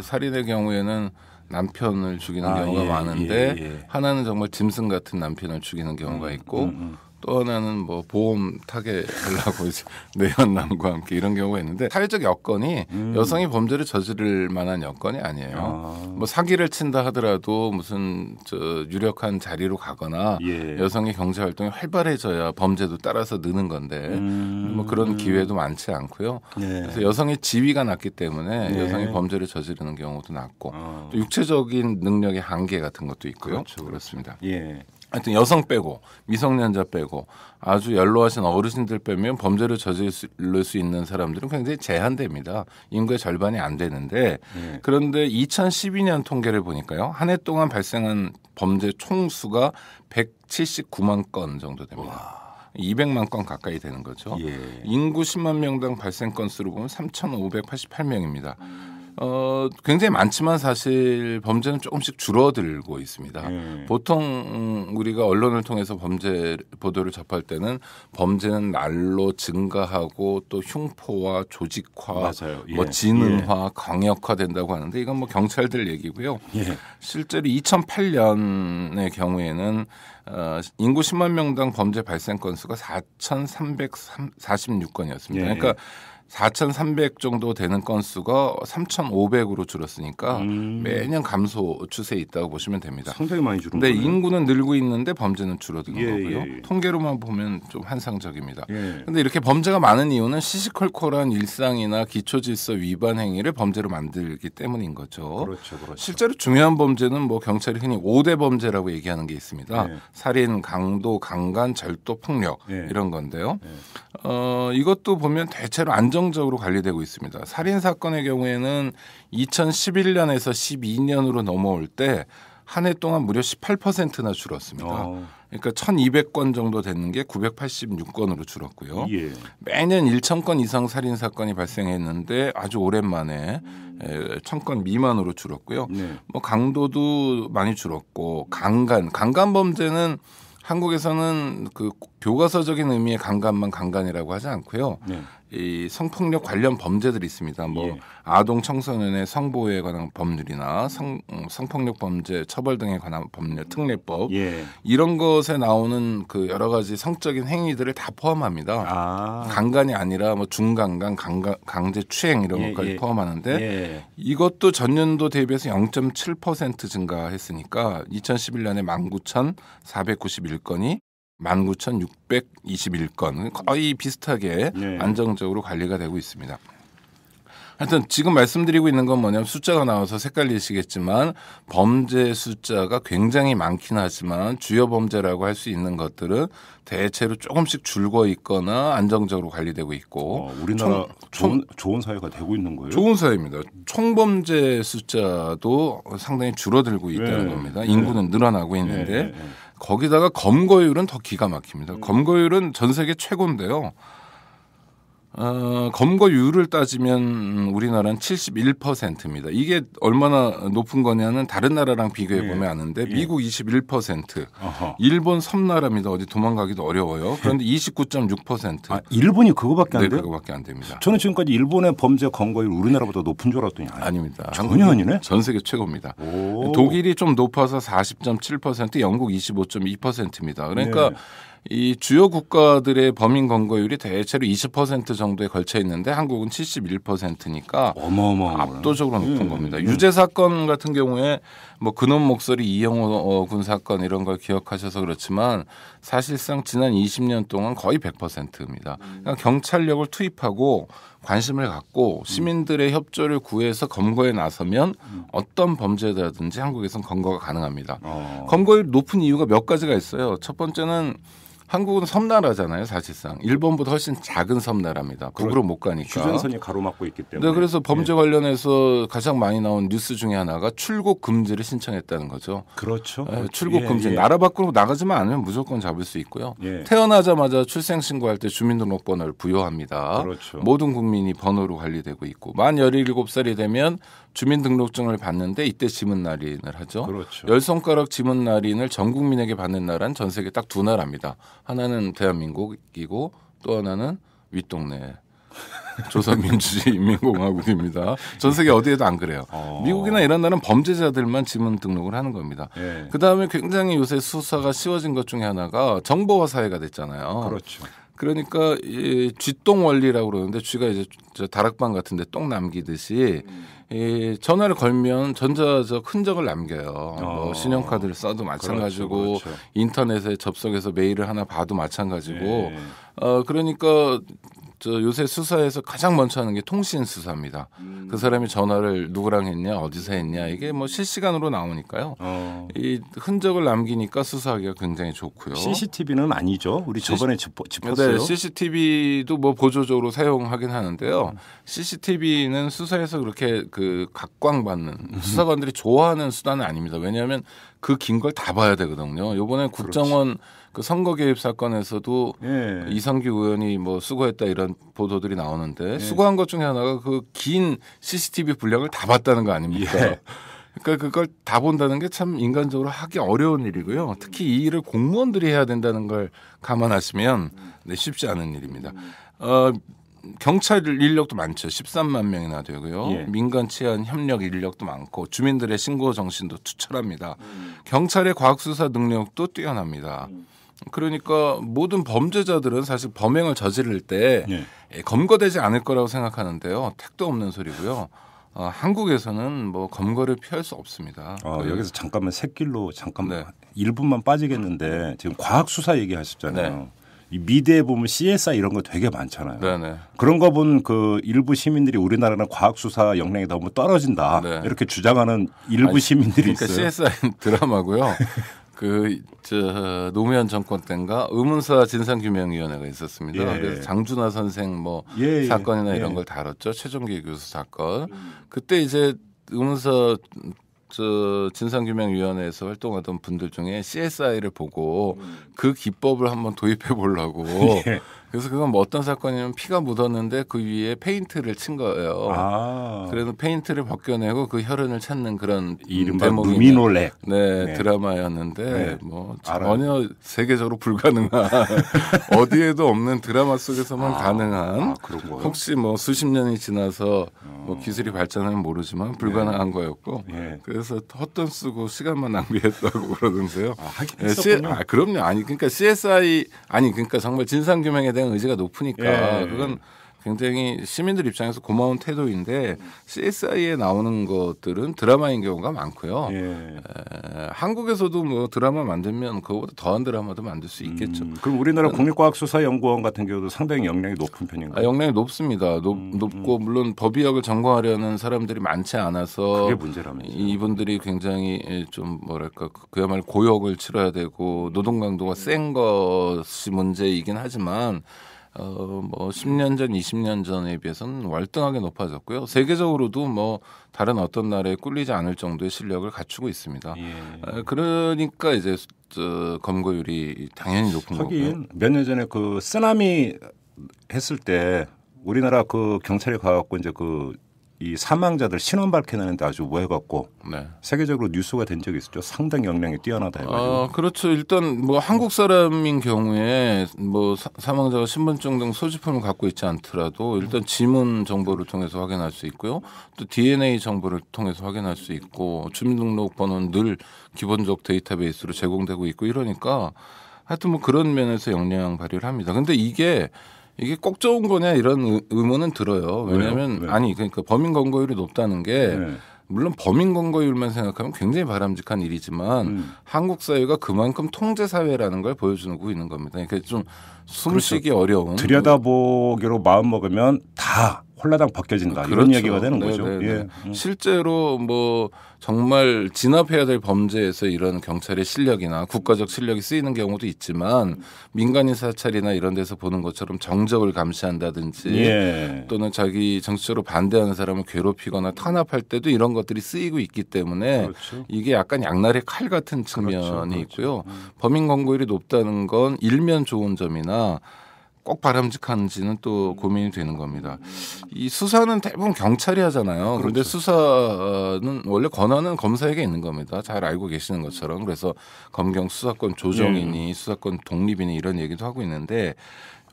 살인의 경우에는 남편을 죽이는 경우가 많은데 하나는 정말 짐승 같은 남편을 죽이는 경우가 있고 또 하나는 뭐 보험 타개하려고 이제 내연남과 함께 이런 경우가 있는데 사회적 여건이 여성이 범죄를 저지를 만한 여건이 아니에요. 뭐 사기를 친다 하더라도 무슨 유력한 자리로 가거나 여성의 경제 활동이 활발해져야 범죄도 따라서 느는 건데 뭐 그런 기회도 많지 않고요. 그래서 여성의 지위가 낮기 때문에 여성이 범죄를 저지르는 경우도 낮고 또 육체적인 능력의 한계 같은 것도 있고요. 그렇습니다. 하여튼 여성 빼고 미성년자 빼고 아주 연로하신 어르신들 빼면 범죄를 저지를 수 있는 사람들은 굉장히 제한됩니다. 인구의 절반이 안 되는데 그런데 2012년 통계를 보니까요. 한 해 동안 발생한 범죄 총수가 179만 건 정도 됩니다. 200만 건 가까이 되는 거죠. 인구 10만 명당 발생 건수로 보면 3,588명입니다. 굉장히 많지만 사실 범죄는 조금씩 줄어들고 있습니다. 보통 우리가 언론을 통해서 범죄 보도를 접할 때는 범죄는 날로 증가하고 또 흉포와 조직화, 뭐 지능화, 강력화된다고 하는데 이건 뭐 경찰들 얘기고요. 실제로 2008년의 경우에는 인구 10만 명당 범죄 발생 건수가 4,346건이었습니다. 그러니까 4,300 정도 되는 건수가 3,500으로 줄었으니까 매년 감소 추세에 있다고 보시면 됩니다. 상당히 많이 줄은 거예요. 근데 인구는 늘고 있는데 범죄는 줄어드는 거고요. 통계로만 보면 좀 환상적입니다. 그런데 이렇게 범죄가 많은 이유는 시시콜콜한 일상이나 기초질서 위반 행위를 범죄로 만들기 때문인 거죠. 그렇죠. 실제로 중요한 범죄는 뭐 경찰이 흔히 5대 범죄라고 얘기하는 게 있습니다. 살인, 강도, 강간, 절도, 폭력 이런 건데요. 이것도 보면 대체로 안정적으로 관리되고 있습니다. 살인 사건의 경우에는 2011년에서 12년으로 넘어올 때 한 해 동안 무려 18%나 줄었습니다. 그러니까 1,200건 정도 되는 게 986건으로 줄었고요. 매년 1,000건 이상 살인 사건이 발생했는데 아주 오랜만에 1,000건 미만으로 줄었고요. 뭐 강도도 많이 줄었고 강간 범죄는 한국에서는 그 교과서적인 의미의 강간만 강간이라고 하지 않고요. 이 성폭력 관련 범죄들이 있습니다. 뭐 아동 청소년의 성보호에 관한 법률이나 성폭력 범죄 처벌 등에 관한 법률, 특례법 이런 것에 나오는 그 여러 가지 성적인 행위들을 다 포함합니다. 강간이 아니라 뭐 중강간, 강제 추행 이런 것까지 포함하는데 이것도 전년도 대비해서 0.7% 증가했으니까 2011년에 19,491건이 19,621건 거의 비슷하게 안정적으로 관리가 되고 있습니다. 하여튼 지금 말씀드리고 있는 건 뭐냐면 숫자가 나와서 헷갈리시겠지만 범죄 숫자가 굉장히 많긴 하지만 주요 범죄라고 할 수 있는 것들은 대체로 조금씩 줄고 있거나 안정적으로 관리되고 있고 우리나라 좋은 사회가 되고 있는 거예요? 좋은 사회입니다. 총범죄 숫자도 상당히 줄어들고 있다는 겁니다. 인구는 늘어나고 있는데 거기다가 검거율은 더 기가 막힙니다. 검거율은 전 세계 최고인데요. 검거율을 따지면 우리나라는 71%입니다. 이게 얼마나 높은 거냐는 다른 나라랑 비교해 보면 아는데 미국 21%, 일본 섬나라입니다. 어디 도망가기도 어려워요. 그런데 29.6%. 아, 일본이 그거밖에 안 돼요? 네, 그거밖에 안 됩니다. 저는 지금까지 일본의 범죄 검거율 우리나라보다 높은 줄 알았더니 아닙니다. 전혀 아니네. 전 세계 최고입니다. 독일이 좀 높아서 40.7%, 영국 25.2%입니다. 그러니까 이 주요 국가들의 범인 검거율이 대체로 20% 정도에 걸쳐 있는데 한국은 71%니까 압도적으로 높은 겁니다. 유죄 사건 같은 경우에 뭐 근원 목소리 이영호 군 사건 이런 걸 기억하셔서 그렇지만 사실상 지난 20년 동안 거의 100%입니다. 그러니까 경찰력을 투입하고 관심을 갖고 시민들의 협조를 구해서 검거에 나서면 어떤 범죄라든지 한국에서는 검거가 가능합니다. 검거율 높은 이유가 몇 가지가 있어요. 첫 번째는 한국은 섬나라잖아요, 사실상. 일본보다 훨씬 작은 섬나라입니다. 북으로 못 가니까. 휴전선이 가로막고 있기 때문에. 네, 그래서 범죄 관련해서 가장 많이 나온 뉴스 중에 하나가 출국 금지를 신청했다는 거죠. 그렇죠. 네, 출국 금지. 나라 밖으로 나가지만 않으면 무조건 잡을 수 있고요. 태어나자마자 출생신고할 때 주민등록번호를 부여합니다. 그렇죠. 모든 국민이 번호로 관리되고 있고 만 17살이 되면 주민등록증을 받는데 이때 지문날인을 하죠. 그렇죠. 10손가락 지문날인을 전 국민에게 받는 나라는 전 세계 딱 두 나라입니다. 하나는 대한민국이고 또 하나는 윗동네 조선민주주의인민공화국입니다. 전 세계 어디에도 안 그래요. 미국이나 이런 나라는 범죄자들만 지문 등록을 하는 겁니다. 그다음에 굉장히 요새 수사가 쉬워진 것 중에 하나가 정보화 사회가 됐잖아요. 그렇죠. 그러니까 이 쥐똥 원리라고 그러는데 쥐가 이제 저 다락방 같은데 똥 남기듯이 이 전화를 걸면 전자적 흔적을 남겨요. 뭐 신용카드를 써도 마찬가지고 그렇죠. 인터넷에 접속해서 메일을 하나 봐도 마찬가지고 그러니까 저 요새 수사에서 가장 먼저 하는 게 통신 수사입니다. 그 사람이 전화를 누구랑 했냐, 어디서 했냐 이게 뭐 실시간으로 나오니까요. 이 흔적을 남기니까 수사하기가 굉장히 좋고요. CCTV는 아니죠. 우리 저번에 짚었어요. 네, CCTV도 뭐 보조적으로 사용하긴 하는데요. CCTV는 수사에서 그렇게 그 각광받는 수사관들이 좋아하는 수단은 아닙니다. 왜냐하면 그 긴 걸 다 봐야 되거든요. 이번에 국정원 그 선거 개입 사건에서도 이상규 의원이 뭐 수고했다 이런 보도들이 나오는데 수고한 것 중에 하나가 그 긴 CCTV 분량을 다 봤다는 거 아닙니까? 그러니까 그걸 다 본다는 게 참 인간적으로 하기 어려운 일이고요. 특히 이 일을 공무원들이 해야 된다는 걸 감안하시면 쉽지 않은 일입니다. 경찰 인력도 많죠. 13만 명이나 되고요. 민간 치안 협력 인력도 많고 주민들의 신고 정신도 투철합니다. 경찰의 과학수사 능력도 뛰어납니다. 그러니까 모든 범죄자들은 사실 범행을 저지를 때 검거되지 않을 거라고 생각하는데요. 택도 없는 소리고요. 한국에서는 뭐 검거를 피할 수 없습니다. 여기서 잠깐만 샛길로 1분만 빠지겠는데 지금 과학수사 얘기하셨잖아요. 이 미대에 보면 CSI 이런 거 되게 많잖아요. 그런 거 본 그 일부 시민들이 우리나라는 과학수사 역량이 너무 떨어진다. 이렇게 주장하는 일부 시민들이 그러니까 있어요. CSI 드라마고요. 노무현 정권 때인가 의문사 진상규명위원회가 있었습니다. 그래서 장준하 선생 뭐 사건이나 이런 걸 다뤘죠. 최종기 교수 사건. 그때 이제 의문사 진상규명위원회에서 활동하던 분들 중에 CSI를 보고 그 기법을 한번 도입해 보려고 그래서 그건 뭐 어떤 사건이냐면 피가 묻었는데 그 위에 페인트를 친 거예요. 그래서 페인트를 벗겨내고 그 혈흔을 찾는 그런 이른바 루미놀렉 드라마였는데 뭐 전혀 세계적으로 불가능한 어디에도 없는 드라마 속에서만 가능한 혹시 뭐 수십 년이 지나서 뭐 기술이 발전하면 모르지만 불가능한 거였고 그래서 헛돈 쓰고 시간만 낭비했다고 그러던데요. 하긴 했었군요. 그럼요. 그러니까 CSI 그러니까 정말 진상규명에 대한 의지가 높으니까 그건 굉장히 시민들 입장에서 고마운 태도인데 CSI에 나오는 것들은 드라마인 경우가 많고요. 예. 한국에서도 뭐 드라마 만들면 그거보다 더한 드라마도 만들 수 있겠죠. 그럼 우리나라 국립과학수사연구원 같은 경우도 상당히 역량이 높은 편인가요? 역량이 높습니다. 높고 물론 법의학을 전공하려는 사람들이 많지 않아서 그게 문제라면서요. 이분들이 굉장히 좀 뭐랄까 그야말로 고역을 치러야 되고 노동 강도가 센 것이 문제이긴 하지만 뭐 10년 전, 20년 전에 비해서는 월등하게 높아졌고요. 세계적으로도 뭐 다른 어떤 나라에 꿀리지 않을 정도의 실력을 갖추고 있습니다. 예. 그러니까 이제 검거율이 당연히 높은 거고요. 하긴 몇 년 전에 그 쓰나미 했을 때 우리나라 그 경찰이 가갖고 이제 이 사망자들 신원 밝혀내는데 아주 뭐해갖고 네. 세계적으로 뉴스가 된 적이 있었죠. 상당히 역량이 뛰어나다 해가지고. 그렇죠. 일단 뭐 한국 사람인 경우에 뭐 사망자가 신분증 등 소지품을 갖고 있지 않더라도 일단 지문 정보를 통해서 확인할 수 있고요. 또 DNA 정보를 통해서 확인할 수 있고 주민등록번호는 늘 기본적 데이터베이스로 제공되고 있고 이러니까 하여튼 뭐 그런 면에서 역량 발휘를 합니다. 근데 이게 꼭 좋은 거냐 이런 의문은 들어요. 왜냐하면 네. 아니 그러니까 범인 검거율이 높다는 게 네. 물론 범인 검거율만 생각하면 굉장히 바람직한 일이지만 한국 사회가 그만큼 통제 사회라는 걸 보여주고 있는 겁니다. 그러니까 좀 숨쉬기 그렇죠. 어려운 들여다보기로 마음 먹으면 다 홀라당 벗겨진다 그렇죠. 이런 얘기가 되는 거죠. 예. 실제로 뭐 정말 진압해야 될 범죄에서 이런 경찰의 실력이나 국가적 실력이 쓰이는 경우도 있지만 민간인 사찰이나 이런 데서 보는 것처럼 정적을 감시한다든지 예. 또는 자기 정치적으로 반대하는 사람을 괴롭히거나 탄압할 때도 이런 것들이 쓰이고 있기 때문에 그렇죠. 이게 약간 양날의 칼 같은 측면이 그렇죠. 있고요. 범인 검거율이 높다는 건 일면 좋은 점이나 꼭 바람직한지는 또 고민이 되는 겁니다. 이 수사는 대부분 경찰이 하잖아요. 그런데 그렇죠. 수사는 원래 권한은 검사에게 있는 겁니다. 잘 알고 계시는 것처럼. 그래서 검경 수사권 조정이니 수사권 독립이니 이런 얘기도 하고 있는데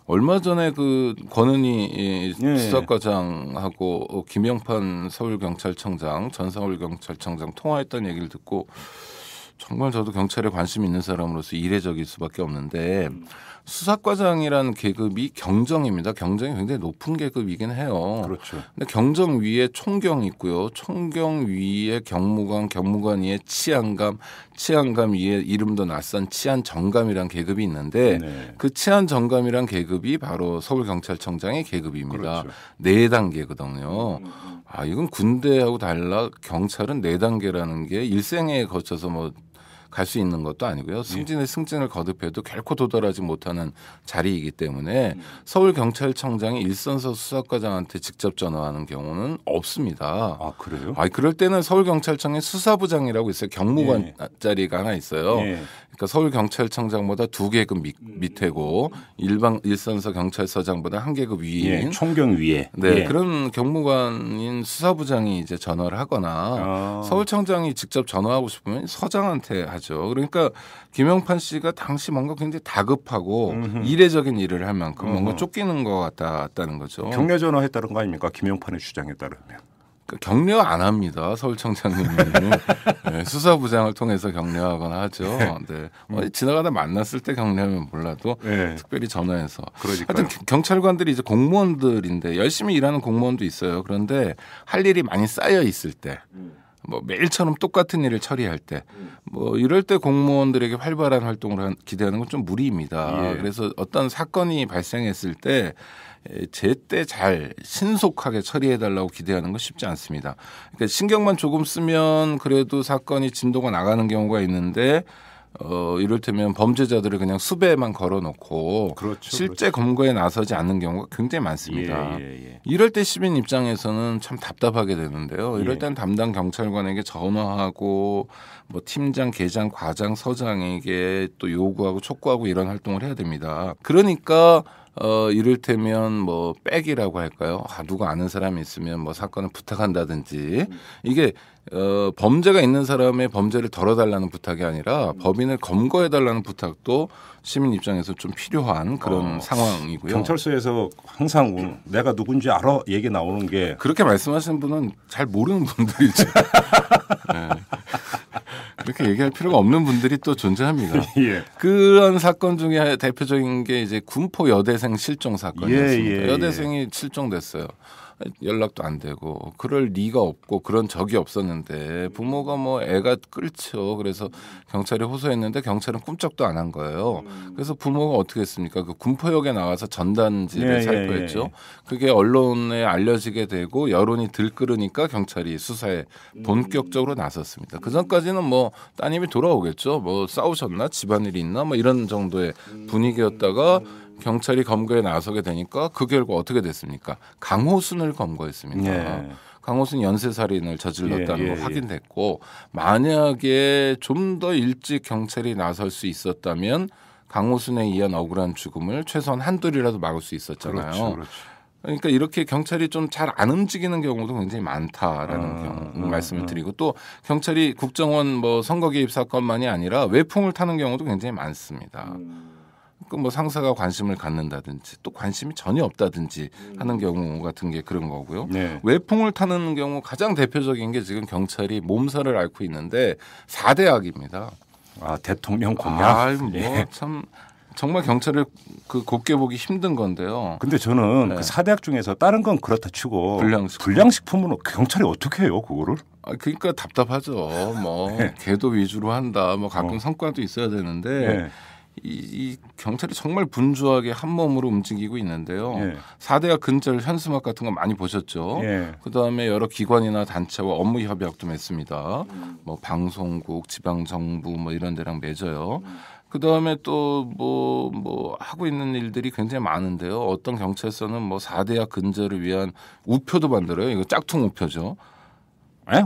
얼마 전에 그 권은희 수사과장하고 김영판 서울경찰청장 전 서울경찰청장 통화했던 얘기를 듣고 정말 저도 경찰에 관심 있는 사람으로서 이례적일 수밖에 없는데 수사과장이라는 계급이 경정입니다. 경정이 굉장히 높은 계급이긴 해요. 그렇죠. 근데 경정 위에 총경이 있고요. 총경 위에 경무관, 경무관 위에 치안감, 치안감 위에 이름도 낯선 치안정감이라는 계급이 있는데 네. 그 치안정감이란 계급이 바로 서울경찰청장의 계급입니다. 그렇죠. 4단계거든요. 이건 군대하고 달라 경찰은 4단계라는 게 일생에 거쳐서 뭐 갈 수 있는 것도 아니고요. 승진에 승진을 거듭해도 결코 도달하지 못하는 자리이기 때문에 서울경찰청장이 일선서 수사과장한테 직접 전화하는 경우는 없습니다. 그래요? 그럴 때는 서울경찰청에 수사부장이라고 있어요. 경무관 자리가 하나 있어요. 그러니까 서울경찰청장보다 2계급 밑에고 일선서 경찰서장보다 1계급 위인 총경 위에 그런 경무관인 수사부장이 이제 전화를 하거나 서울청장이 직접 전화하고 싶으면 서장한테 하죠. 그러니까 김영판 씨가 당시 뭔가 굉장히 다급하고 이례적인 일을 할 만큼 뭔가 쫓기는 것 같다는 거죠. 격려 전화했다는 거 아닙니까? 김영판의 주장에 따르면. 격려 안 합니다. 서울청장님이 수사부장을 통해서 격려하거나 하죠. 지나가다 만났을 때 격려하면 몰라도 특별히 전화해서. 하여튼 경찰관들이 이제 공무원들인데 열심히 일하는 공무원도 있어요. 그런데 할 일이 많이 쌓여 있을 때. 뭐 매일처럼 똑같은 일을 처리할 때 뭐 이럴 때 공무원들에게 활발한 활동을 기대하는 건 좀 무리입니다. 그래서 어떤 사건이 발생했을 때 제때 잘 신속하게 처리해달라고 기대하는 건 쉽지 않습니다. 그러니까 신경만 조금 쓰면 그래도 사건이 진도가 나가는 경우가 있는데 이를테면 범죄자들을 그냥 수배만 걸어놓고 실제 검거에 나서지 않는 경우가 굉장히 많습니다. 이럴 때 시민 입장에서는 참 답답하게 되는데요. 이럴 때는 담당 경찰관에게 전화하고 뭐 팀장, 계장, 과장, 서장에게 또 요구하고 촉구하고 이런 활동을 해야 됩니다. 그러니까 이를테면 뭐 백이라고 할까요? 누가 아는 사람이 있으면 뭐 사건을 부탁한다든지 이게 범죄가 있는 사람의 범죄를 덜어달라는 부탁이 아니라 법인을 검거해달라는 부탁도 시민 입장에서 좀 필요한 그런 상황이고요. 경찰서에서 항상 내가 누군지 알아 얘기 나오는 게 그렇게 말씀하시는 분은 잘 모르는 분들이죠. 그렇게 얘기할 필요가 없는 분들이 또 존재합니다. 예. 그런 사건 중에 대표적인 게 이제 군포 여대생 실종 사건이었습니다. 예. 여대생이 실종됐어요. 연락도 안 되고 그럴 리가 없고 그런 적이 없었는데 부모가 뭐 애가 끌죠. 그래서 경찰에 호소했는데 경찰은 꿈쩍도 안 한 거예요. 그래서 부모가 어떻게 했습니까? 그 군포역에 나와서 전단지를 살포했죠. 그게 언론에 알려지게 되고 여론이 들끓으니까 경찰이 수사에 본격적으로 나섰습니다. 그 전까지는 뭐 따님이 돌아오겠죠. 뭐 싸우셨나 집안일이 있나 뭐 이런 정도의 분위기였다가 경찰이 검거에 나서게 되니까 그 결과 어떻게 됐습니까? 강호순을 검거했습니다. 예. 강호순이 연쇄살인을 저질렀다는 거 확인됐고 만약에 좀 더 일찍 경찰이 나설 수 있었다면 강호순에 의한 억울한 죽음을 최소한 한둘이라도 막을 수 있었잖아요. 그렇죠. 그러니까 이렇게 경찰이 좀 잘 안 움직이는 경우도 굉장히 많다라는 말씀을 드리고 또 경찰이 국정원 뭐 선거 개입 사건만이 아니라 외풍을 타는 경우도 굉장히 많습니다. 그 뭐 상사가 관심을 갖는다든지 또 관심이 전혀 없다든지 하는 경우 같은 게 그런 거고요. 네. 외풍을 타는 경우 가장 대표적인 게 지금 경찰이 몸살을 앓고 있는데 4대학입니다. 아, 대통령 공약. 참 정말 경찰을 그 곱게 보기 힘든 건데요. 근데 저는 그 4대학 중에서 다른 건 그렇다 치고 불량식품은 경찰이 어떻게 해요, 그거를? 그러니까 답답하죠. 뭐 계도 위주로 한다. 뭐 가끔 성과도 있어야 되는데 이 경찰이 정말 분주하게 한 몸으로 움직이고 있는데요. 4대학 근절 현수막 같은 거 많이 보셨죠. 그다음에 여러 기관이나 단체와 업무 협약도 맺습니다. 뭐 방송국, 지방정부 뭐 이런 데랑 맺어요. 그다음에 또 뭐 하고 있는 일들이 굉장히 많은데요. 어떤 경찰서는 뭐 4대학 근절을 위한 우표도 만들어요. 이거 짝퉁 우표죠.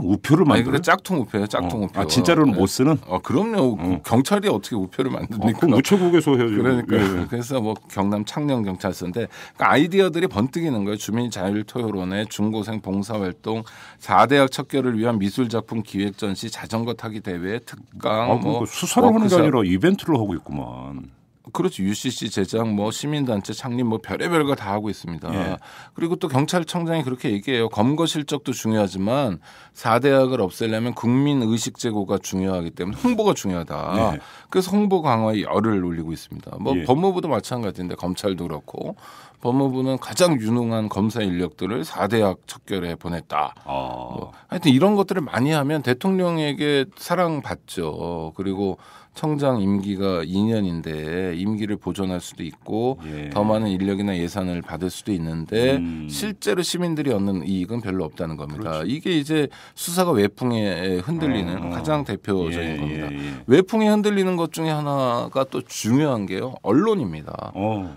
우표를 만들어요? 그래 짝퉁 우표예요. 짝퉁 우표. 아, 진짜로는 못 쓰는? 그럼요. 경찰이 어떻게 우표를 만듭니까? 그럼 우체국에서 해야죠. 그러니까 그래서 뭐 경남 창녕 경찰서인데 그러니까 아이디어들이 번뜩이는 거예요. 주민 자율 토요론회, 중고생 봉사활동, 4대학 척결을 위한 미술 작품 기획 전시, 자전거 타기 대회, 특강, 뭐 수사를 하는 게 아니라 이벤트를 하고 있구만. 그렇죠. UCC 제작, 뭐 시민단체 창립, 뭐 별의별 거 다 하고 있습니다. 그리고 또 경찰청장이 그렇게 얘기해요. 검거 실적도 중요하지만 4대학을 없애려면 국민 의식 제고가 중요하기 때문에 홍보가 중요하다. 그래서 홍보 강화에 열을 올리고 있습니다. 뭐 법무부도 마찬가지인데 검찰도 그렇고 법무부는 가장 유능한 검사 인력들을 4대학 척결에 보냈다. 뭐 하여튼 이런 것들을 많이 하면 대통령에게 사랑받죠. 그리고 청장 임기가 2년인데 임기를 보존할 수도 있고 더 많은 인력이나 예산을 받을 수도 있는데 실제로 시민들이 얻는 이익은 별로 없다는 겁니다. 그렇죠. 이게 이제 수사가 외풍에 흔들리는 가장 대표적인 겁니다. 외풍에 흔들리는 것 중에 하나가 또 중요한 게요. 언론입니다.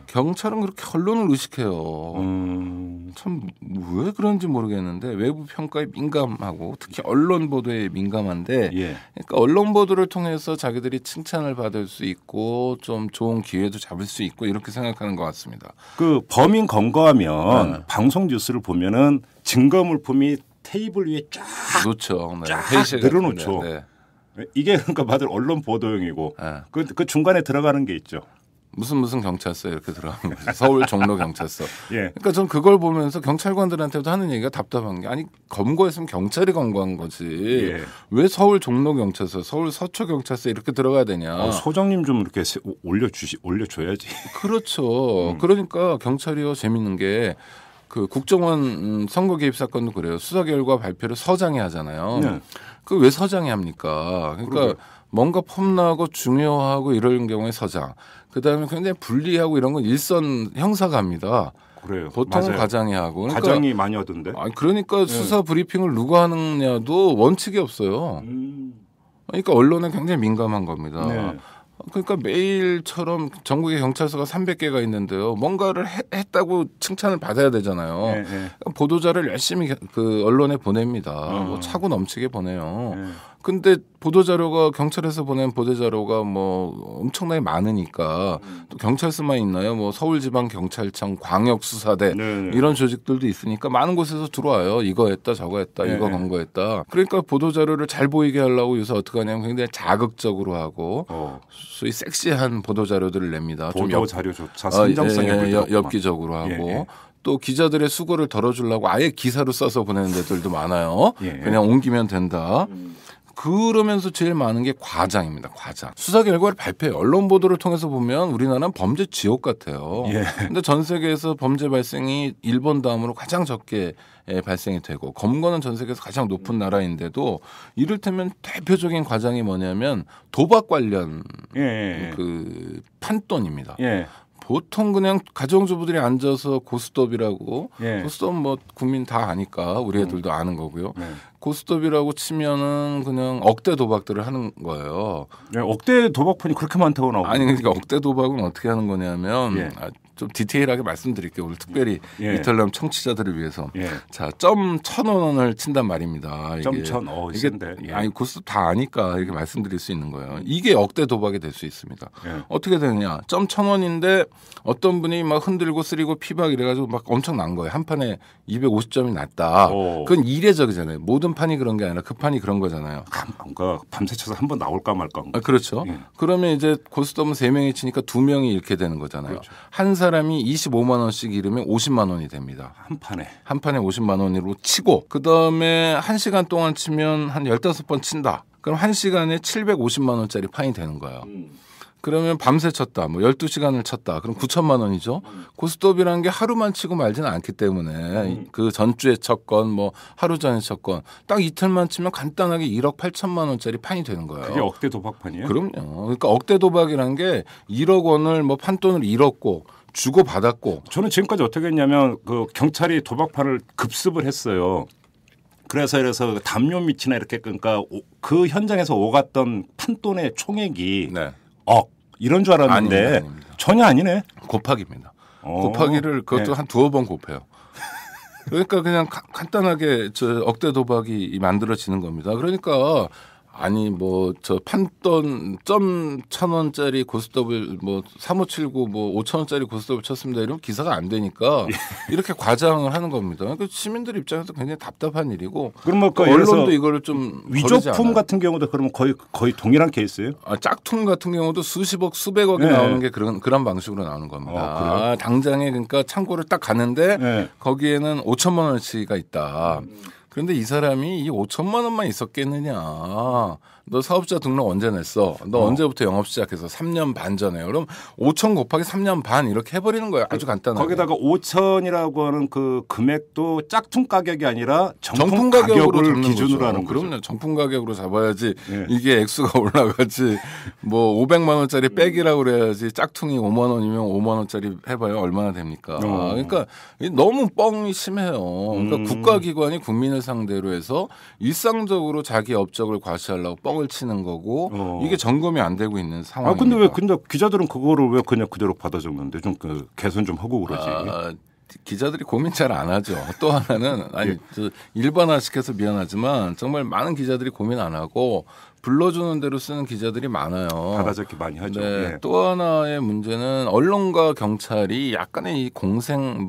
경찰은 그렇게 언론을 의식해요. 참 왜 그런지 모르겠는데 외부 평가에 민감하고 특히 언론 보도에 민감한데 그러니까 언론 보도를 통해서 자기들이 칭찬을 받을 수 있고 좀 좋은 기회도 잡을 수 있고 이렇게 생각하는 것 같습니다. 그 범인 검거하면 방송 뉴스를 보면은 증거 물품이 테이블 위에 쫙 놓죠. 쫙 늘어놓죠. 이게 그러니까 받을 언론 보도용이고 그 중간에 들어가는 게 있죠. 무슨 경찰서 이렇게 들어가는 거죠. 서울 종로 경찰서. 그러니까 전 그걸 보면서 경찰관들한테도 하는 얘기가 답답한 게 아니 검거했으면 경찰이 검거한 거지. 왜 서울 종로 경찰서, 서울 서초 경찰서 이렇게 들어가야 되냐. 소장님 좀 이렇게 올려줘야지. 그렇죠. 그러니까 경찰이요 재밌는 게 그 국정원 선거 개입 사건도 그래요. 수사 결과 발표를 서장이 하잖아요. 그 왜 서장이 합니까? 그러니까 뭔가 폼나고 중요하고 이런 경우에 서장. 그다음에 굉장히 불리하고 이런 건 일선 형사가 합니다. 그래요. 보통은 과장이 하고. 그러니까 과장이 많이 하던데. 그러니까 수사 브리핑을 누가 하느냐도 원칙이 없어요. 그러니까 언론은 굉장히 민감한 겁니다. 그러니까 매일처럼 전국에 경찰서가 300개가 있는데요. 뭔가를 했다고 칭찬을 받아야 되잖아요. 보도자를 열심히 그 언론에 보냅니다. 뭐 차고 넘치게 보내요. 근데 보도자료가 경찰에서 보낸 보도자료가 뭐 엄청나게 많으니까 또 경찰서만 있나요? 뭐 서울지방경찰청, 광역수사대 이런 조직들도 있으니까 많은 곳에서 들어와요. 이거 했다 저거 했다 이거 검거했다. 그러니까 보도자료를 잘 보이게 하려고 요새 어떻게 하냐면 굉장히 자극적으로 하고 소위 섹시한 보도자료들을 냅니다. 보도자료조차 선정성이 엽기적으로 하고 또 기자들의 수고를 덜어주려고 아예 기사로 써서 보내는 데들도 많아요. 그냥 옮기면 된다. 그러면서 제일 많은 게 과장입니다. 과장. 수사 결과를 발표해요. 언론 보도를 통해서 보면 우리나라는 범죄 지옥 같아요. 근데 전 세계에서 범죄 발생이 일본 다음으로 가장 적게 발생이 되고 검거는 전 세계에서 가장 높은 나라인데도 이를테면 대표적인 과장이 뭐냐면 도박 관련 그 판돈입니다. 보통 그냥 가정주부들이 앉아서 고스톱이라고 고스톱 뭐 국민 다 아니까 우리 애들도 아는 거고요. 고스톱이라고 치면은 그냥 억대 도박들을 하는 거예요. 억대 도박판이 그렇게 많다고 나오고. 아니 그러니까 억대 도박은 어떻게 하는 거냐면 좀 디테일하게 말씀드릴게요. 오늘 특별히 이탈남 청취자들을 위해서. 자, 점 1,000원을 친단 말입니다. 점 1,000원. 이게 아니 고스톱 다 아니까 이렇게 말씀드릴 수 있는 거예요. 이게 억대 도박이 될 수 있습니다. 어떻게 되느냐? 점 1,000원인데 어떤 분이 막 흔들고 쓰리고 피박 이래가지고 막 엄청 난 거예요. 한 판에 250점이 났다. 그건 이례적이잖아요. 모든 판이 그런 게 아니라 그 판이 그런 거잖아요. 그러니까 밤새 쳐서 한 번 나올까 말까. 그렇죠. 그러면 이제 고스톱은 3명이 치니까 2명이 잃게 되는 거잖아요. 그렇죠. 한 사람이 25만 원씩 잃으면 50만 원이 됩니다. 한 판에 50만 원으로 치고 그다음에 1시간 동안 치면 한 15번 친다. 그럼 1시간에 750만 원짜리 판이 되는 거예요. 그러면 밤새 쳤다. 뭐 12시간을 쳤다. 그럼 9천만 원이죠. 고스톱이라는 게 하루만 치고 말지는 않기 때문에 그 전주에 쳤건 뭐 하루 전에 쳤건 딱 이틀만 치면 간단하게 1억 8천만 원짜리 판이 되는 거예요. 그게 억대 도박판이에요? 그럼요. 그러니까 억대 도박이라는 게 1억 원을 뭐 판돈을 잃었고 주고 받았고. 저는 지금까지 어떻게 했냐면 그 경찰이 도박판을 급습을 했어요. 그래서 담요 밑이나 이렇게 그러니까 그 현장에서 오갔던 판돈의 총액이 이런 줄 알았는데 아닙니다. 전혀 아니네. 곱하기입니다. 곱하기를 그것도 한 2번 곱해요. 그러니까 그냥 간단하게 저 억대 도박이 만들어지는 겁니다. 그러니까 아니 뭐 저 판돈 점 1,000원짜리 고스톱을 뭐 3579 뭐 5,000원짜리 고스톱을 쳤습니다. 이러면 기사가 안 되니까 이렇게 과장을 하는 겁니다. 그러니까 시민들 입장에서 굉장히 답답한 일이고. 그럼 뭐 언론도 이거를 좀 위조품 같은 경우도 그러면 거의 동일한 케이스예요? 짝퉁 같은 경우도 수십억 수백억이 나오는 게 그런 방식으로 나오는 겁니다. 당장에 그러니까 창고를 딱 가는데 거기에는 5천만 원어치가 있다. 그런데 이 사람이 이 5천만 원만 있었겠느냐. 너 사업자 등록 언제 냈어? 너 언제부터 영업 시작해서 3년 반 전에. 그럼 5천 곱하기 3년 반 이렇게 해버리는 거예요. 아주 간단하게. 거기다가 5천이라고 하는 그 금액도 짝퉁 가격이 아니라 정품 가격을 기준으로 하는 거죠. 그럼요. 정품 가격으로 잡아야지 이게 액수가 올라가지. 뭐 500만 원짜리 백이라고 그래야지 짝퉁이 5만 원이면 5만 원짜리 해봐요. 얼마나 됩니까? 그러니까 너무 뻥이 심해요. 그러니까 국가기관이 국민을 상대로 해서 일상적으로 자기 업적을 과시하려고 뻥을 치는 거고 이게 점검이 안 되고 있는 상황입니다. 근데 기자들은 그거를 왜 그냥 그대로 받아 적는데 좀 개선 좀 하고 그러지. 기자들이 고민 잘 안 하죠. 또 하나는 일반화시켜서 미안하지만 정말 많은 기자들이 고민 안 하고 불러주는 대로 쓰는 기자들이 많아요. 받아적기 많이 하죠. 또 하나의 문제는 언론과 경찰이 약간의 이 공생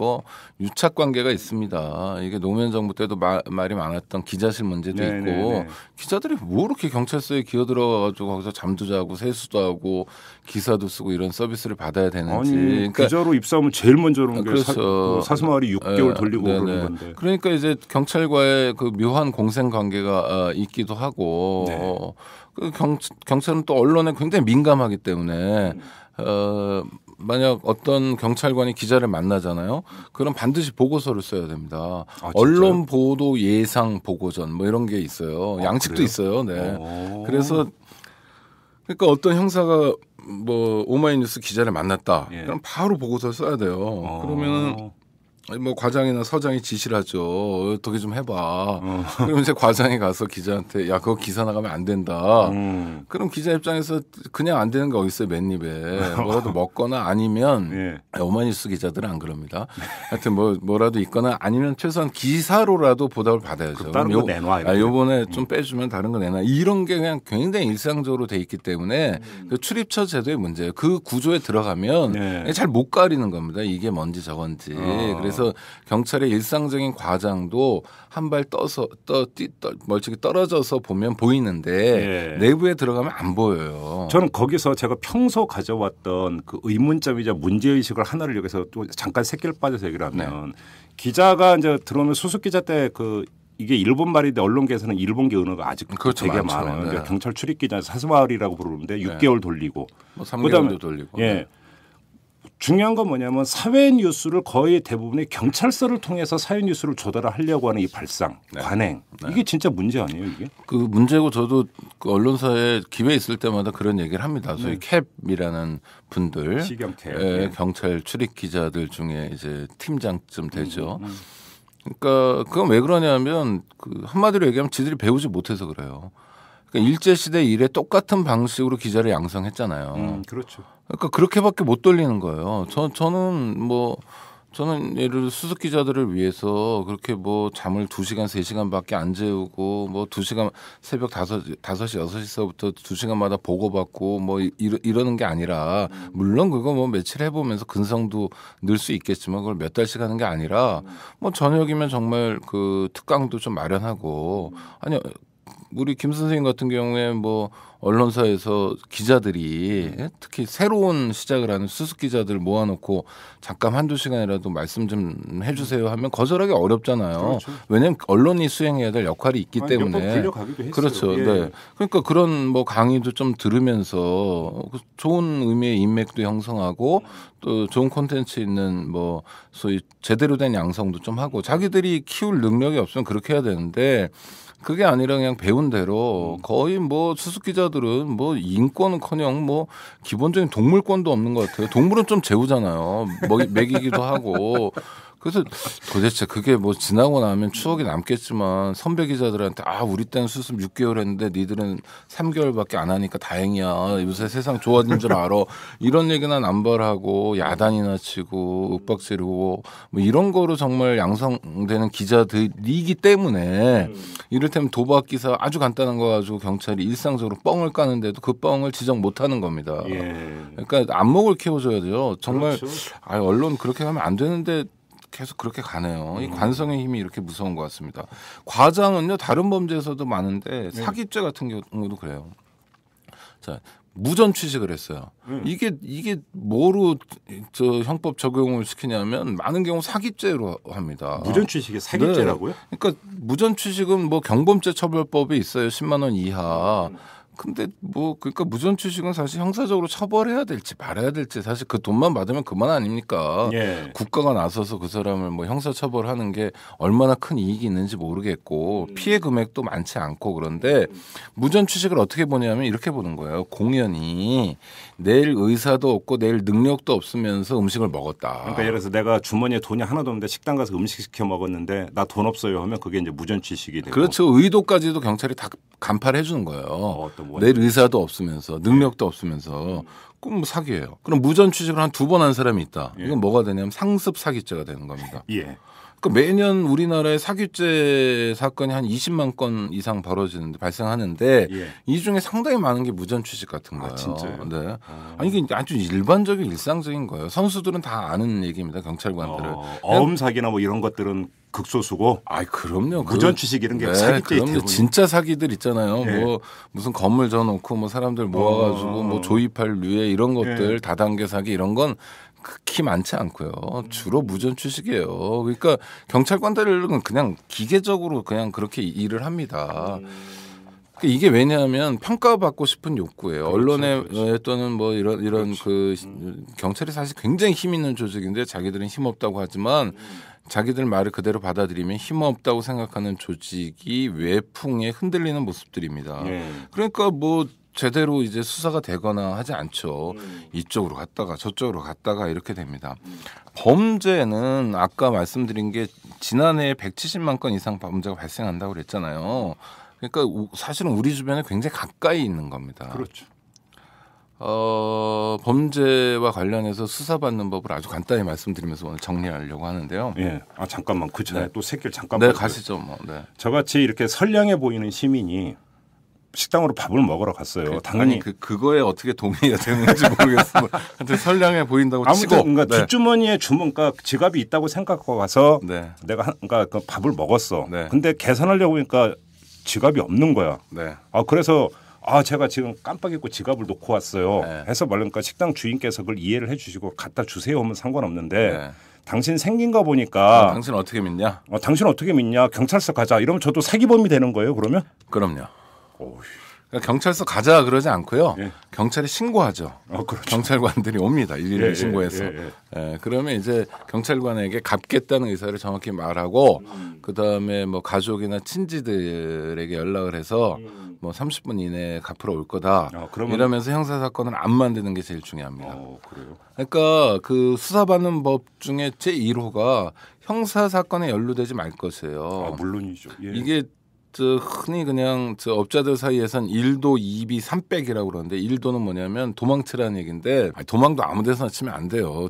유착 관계가 있습니다. 이게 노무현 정부 때도 말이 많았던 기자실 문제도 있고 기자들이 뭐 이렇게 경찰서에 기어들어가지고 거기서 잠도 자고 세수도 하고 기사도 쓰고 이런 서비스를 받아야 되는지. 그러니까 기자로 입사하면 제일 먼저 오는 게 사슴아리 6개월 돌리고 그러는 건데. 그러니까 이제 경찰과의 그 묘한 공생 관계가 있기도 하고 경찰은 또 언론에 굉장히 민감하기 때문에 만약 어떤 경찰관이 기자를 만나잖아요. 그럼 반드시 보고서를 써야 됩니다. 언론 보도 예상 보고전 이런 게 있어요. 양식도 그래요? 있어요. 그래서 그러니까 어떤 형사가 오마이뉴스 기자를 만났다. 그럼 바로 보고서를 써야 돼요. 그러면 과장이나 서장이 지시를 하죠. 어떻게 좀 해봐. 그럼 이제 과장이 가서 기자한테 그거 기사 나가면 안 된다. 그럼 기자 입장에서 그냥 안 되는 게 어디 있어요. 맨입에. 뭐라도 먹거나 아니면 오마이뉴스 기자들은 안 그럽니다. 하여튼 뭐라도 있거나 아니면 최소한 기사로라도 보답을 받아야죠. 다른 거 내놔. 요번에 좀 빼주면 다른 거 내놔. 이런 게 그냥 굉장히 일상적으로 돼 있기 때문에 그 출입처 제도의 문제예요. 그 구조에 들어가면 잘 못 가리는 겁니다. 이게 뭔지 저건지. 그래서 경찰의 일상적인 과장도 한 발 멀찍이 떨어져서 보면 보이는데 내부에 들어가면 안 보여요. 저는 거기서 제가 평소 가져왔던 그 의문점이자 문제의식을 하나를 여기서 또 잠깐 새끼를 빠져서 얘기를 하면 기자가 이제 들어오면 수습 기자 때 그 이게 일본 말인데 언론계에서는 일본계 언어가 아직 그렇죠, 되게 많죠. 많아요. 네. 그러니까 경찰 출입기자 사스마을이라고 부르는데 6개월 돌리고 뭐 3개월도 돌리고. 예. 중요한 건 뭐냐면 사회 뉴스를 거의 대부분의 경찰서를 통해서 사회 뉴스를 조달하려고 하는 이 발상, 관행. 이게 진짜 문제 아니에요, 이게? 그 문제고 저도 그 언론사에 기회 있을 때마다 그런 얘기를 합니다. 소위 캡이라는 분들, 시경 캡. 경찰 출입 기자들 중에 이제 팀장쯤 되죠. 그러니까 그건 왜 그러냐면 그 한마디로 얘기하면 지들이 배우지 못해서 그래요. 그러니까 일제 시대 일에 똑같은 방식으로 기자를 양성했잖아요. 그렇죠. 그러니까 그렇게밖에 못 돌리는 거예요. 저는 예를 들어 수석 기자들을 위해서 그렇게 뭐 잠을 2시간, 3시간밖에 안 재우고 뭐 2시간 새벽 5시, 6시서부터 2시간마다 보고받고 뭐 이러는 게 아니라 물론 그거 뭐 며칠 해보면서 근성도 늘 수 있겠지만 그걸 몇 달씩 하는 게 아니라 뭐 저녁이면 정말 그 특강도 좀 마련하고 아니 우리 김 선생님 같은 경우에 뭐 언론사에서 기자들이 특히 새로운 시작을 하는 수습 기자들 모아놓고 잠깐 1-2시간이라도 말씀 좀 해주세요 하면 거절하기 어렵잖아요. 그렇죠. 왜냐하면 언론이 수행해야 될 역할이 있기 때문에. 몇 번 불려가기도 했어요. 그렇죠. 예. 네. 그러니까 그런 뭐 강의도 좀 들으면서 좋은 의미의 인맥도 형성하고 또 좋은 콘텐츠 있는 뭐 소위 제대로 된 양성도 좀 하고 자기들이 키울 능력이 없으면 그렇게 해야 되는데 그게 아니라 그냥 배운 대로 거의 뭐 수습 기자들은 뭐 인권은커녕 뭐 기본적인 동물권도 없는 것 같아요. 동물은 좀 재우잖아요. 먹이기도 하고. 그래서 도대체 그게 뭐 지나고 나면 추억이 남겠지만 선배 기자들한테 우리 때는 수습 6개월 했는데 니들은 3개월밖에 안 하니까 다행이야. 요새 세상 좋아진 줄 알아. 이런 얘기나 남발하고 야단이나 치고 윽박지르고 뭐 이런 거로 정말 양성되는 기자들이기 때문에 이를테면 도박 기사 아주 간단한 거 가지고 경찰이 일상적으로 뻥을 까는데도 그 뻥을 지적 못하는 겁니다. 그러니까 안목을 키워줘야죠. 정말 그렇죠. 언론 그렇게 하면 안 되는데 계속 그렇게 가네요. 이 관성의 힘이 이렇게 무서운 것 같습니다. 과장은요 다른 범죄에서도 많은데 사기죄 같은 경우도 그래요. 자 무전 취식을 했어요. 이게 뭐로 저 형법 적용을 시키냐면 많은 경우 사기죄로 합니다. 무전 취식이 사기죄라고요? 네. 그러니까 무전 취식은 뭐 경범죄 처벌법에 있어요. 10만 원 이하. 근데 뭐 그러니까 무전 취식은 사실 형사적으로 처벌해야 될지 말아야 될지 사실 그 돈만 받으면 그만 아닙니까? 예. 국가가 나서서 그 사람을 뭐 형사 처벌하는 게 얼마나 큰 이익이 있는지 모르겠고 피해 금액도 많지 않고 그런데 무전 취식을 어떻게 보냐면 이렇게 보는 거예요. 공연히 내일 의사도 없고 내일 능력도 없으면서 음식을 먹었다. 그러니까 예를 들어서 내가 주머니에 돈이 하나도 없는데 식당 가서 음식 시켜 먹었는데 나 돈 없어요 하면 그게 이제 무전 취식이 되고. 그렇죠. 의도까지도 경찰이 다 간파를 해주는 거예요. 내일 의사도 없으면서 능력도 없으면서 그럼 뭐 사기예요. 그럼 무전 취직을 한 2번 한 사람이 있다. 이건 뭐가 되냐면 상습 사기죄가 되는 겁니다. 예. 그러니까 매년 우리나라에 사기죄 사건이 한 20만 건 이상 발생하는데 이 중에 상당히 많은 게 무전 취직 같은 거예요. 진짜요? 네. 아니 이게 아주 일반적인 일상적인 거예요. 선수들은 다 아는 얘기입니다. 경찰관들은. 어음 사기나 뭐 이런 것들은 극소수고. 그럼요. 무전 취식 이런 게 사기죄 그럼요. 진짜 사기들 있잖아요. 뭐 무슨 건물 져놓고 뭐 사람들 모아가지고 뭐 조이팔 류에 이런 것들 다단계 사기 이런 건 극히 많지 않고요. 주로 무전 취식이에요. 그러니까 경찰관들은 그냥 기계적으로 그냥 그렇게 일을 합니다. 이게 왜냐하면 평가받고 싶은 욕구예요. 그렇죠, 언론에 그렇죠. 또는 뭐 이런 그렇죠. 그 경찰이 사실 굉장히 힘 있는 조직인데 자기들은 힘 없다고 하지만 자기들 말을 그대로 받아들이면 힘 없다고 생각하는 조직이 외풍에 흔들리는 모습들입니다. 그러니까 뭐 제대로 이제 수사가 되거나 하지 않죠. 이쪽으로 갔다가 저쪽으로 갔다가 이렇게 됩니다. 범죄는 아까 말씀드린 게 지난해에 170만 건 이상 범죄가 발생한다고 그랬잖아요. 그러니까 사실은 우리 주변에 굉장히 가까이 있는 겁니다. 그렇죠. 범죄와 관련해서 수사받는 법을 아주 간단히 말씀드리면서 오늘 정리하려고 하는데요. 예. 잠깐만 그 전에 또 새길 잠깐만. 네, 가시죠. 뭐. 네. 저같이 이렇게 선량해 보이는 시민이 식당으로 밥을 먹으러 갔어요. 당연히 그거에 어떻게 동의가 되는지 모르겠어요. 하여튼 선량해 보인다고 아무튼 치고. 그러니까 뒷주머니에 그러니까 지갑이 있다고 생각하고 가서 내가 그러니까 그 밥을 먹었어. 근데 계산하려고 하니까 지갑이 없는 거야. 그래서 제가 지금 깜빡 잊고 지갑을 놓고 왔어요. 해서 말하니까 식당 주인께서 그걸 이해를 해 주시고 갖다 주세요 하면 상관없는데 당신 생긴 거 보니까 당신 어떻게 믿냐? 당신 어떻게 믿냐? 경찰서 가자. 이러면 저도 사기범이 되는 거예요, 그러면? 그럼요. 그러니까 경찰서 가자 그러지 않고요. 예. 경찰에 신고하죠. 그렇죠. 경찰관들이 옵니다. 일일이 신고해서. 예. 그러면 이제 경찰관에게 갚겠다는 의사를 정확히 말하고 그다음에 뭐 가족이나 친지들에게 연락을 해서 뭐 30분 이내에 갚으러 올 거다. 이러면서 형사 사건을 안 만드는 게 제일 중요합니다. 그래요? 그러니까 그 수사받는 법 중에 제1호가 형사 사건에 연루되지 말 것이에요. 물론이죠. 예. 이게 흔히 그냥 업자들 사이에선 1도, 2비, 3백이라고 그러는데 1도는 뭐냐면 도망치라는 얘기인데 도망도 아무 데서나 치면 안 돼요.